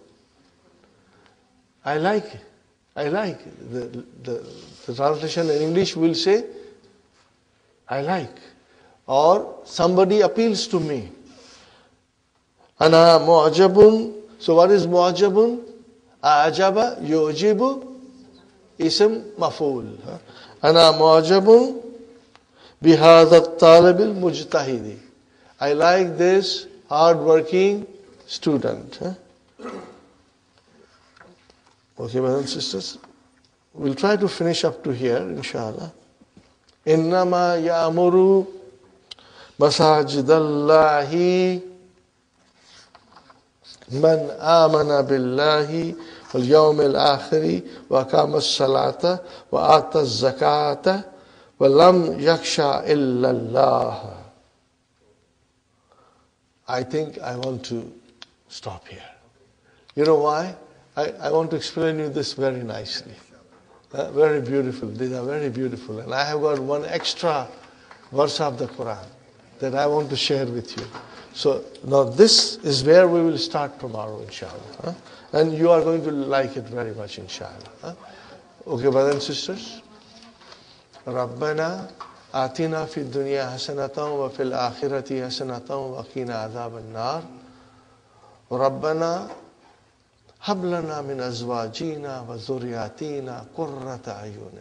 B: I like. The translation in English will say, I like. Or somebody appeals to me. Ana mu'ajabun. So what is mu'ajabun? A'ajaba yu'jibu ism maf'ul. Ana mu'ajabun bihadha at-talib al-mujtahidi. I like this hard-working student. Okay, brothers and sisters, we'll try to finish up to here, inshallah. Innama ya'muru masajidallahi man amana billahi wal yawmil akhiri wa aqama as-salata wa ata az-zakata wa lam yakhsha illa Allah. I think I want to stop here. You know why? I want to explain you this very nicely. Very beautiful. These are very beautiful. And I have got one extra verse of the Quran. that I want to share with you. So now this is where we will start tomorrow, inshallah. Huh? And you are going to like it very much, inshallah. Huh? Okay, brothers and sisters. ربنا آتنا في الدنيا حسنة وفي الآخرة حسنة وقنا عذاب النار ربنا هب لنا من أزواجنا وذرياتنا قرة أعين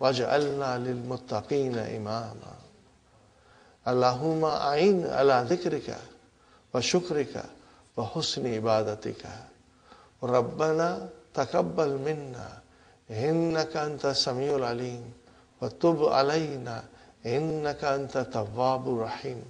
B: واجعلنا للمتقين إماما اللهم أعين على ذكرك وشكرك وحسن عبادتك ربنا تقبل منا إنك أنت السميع العليم وتب علينا إنك أنت التواب الرحيم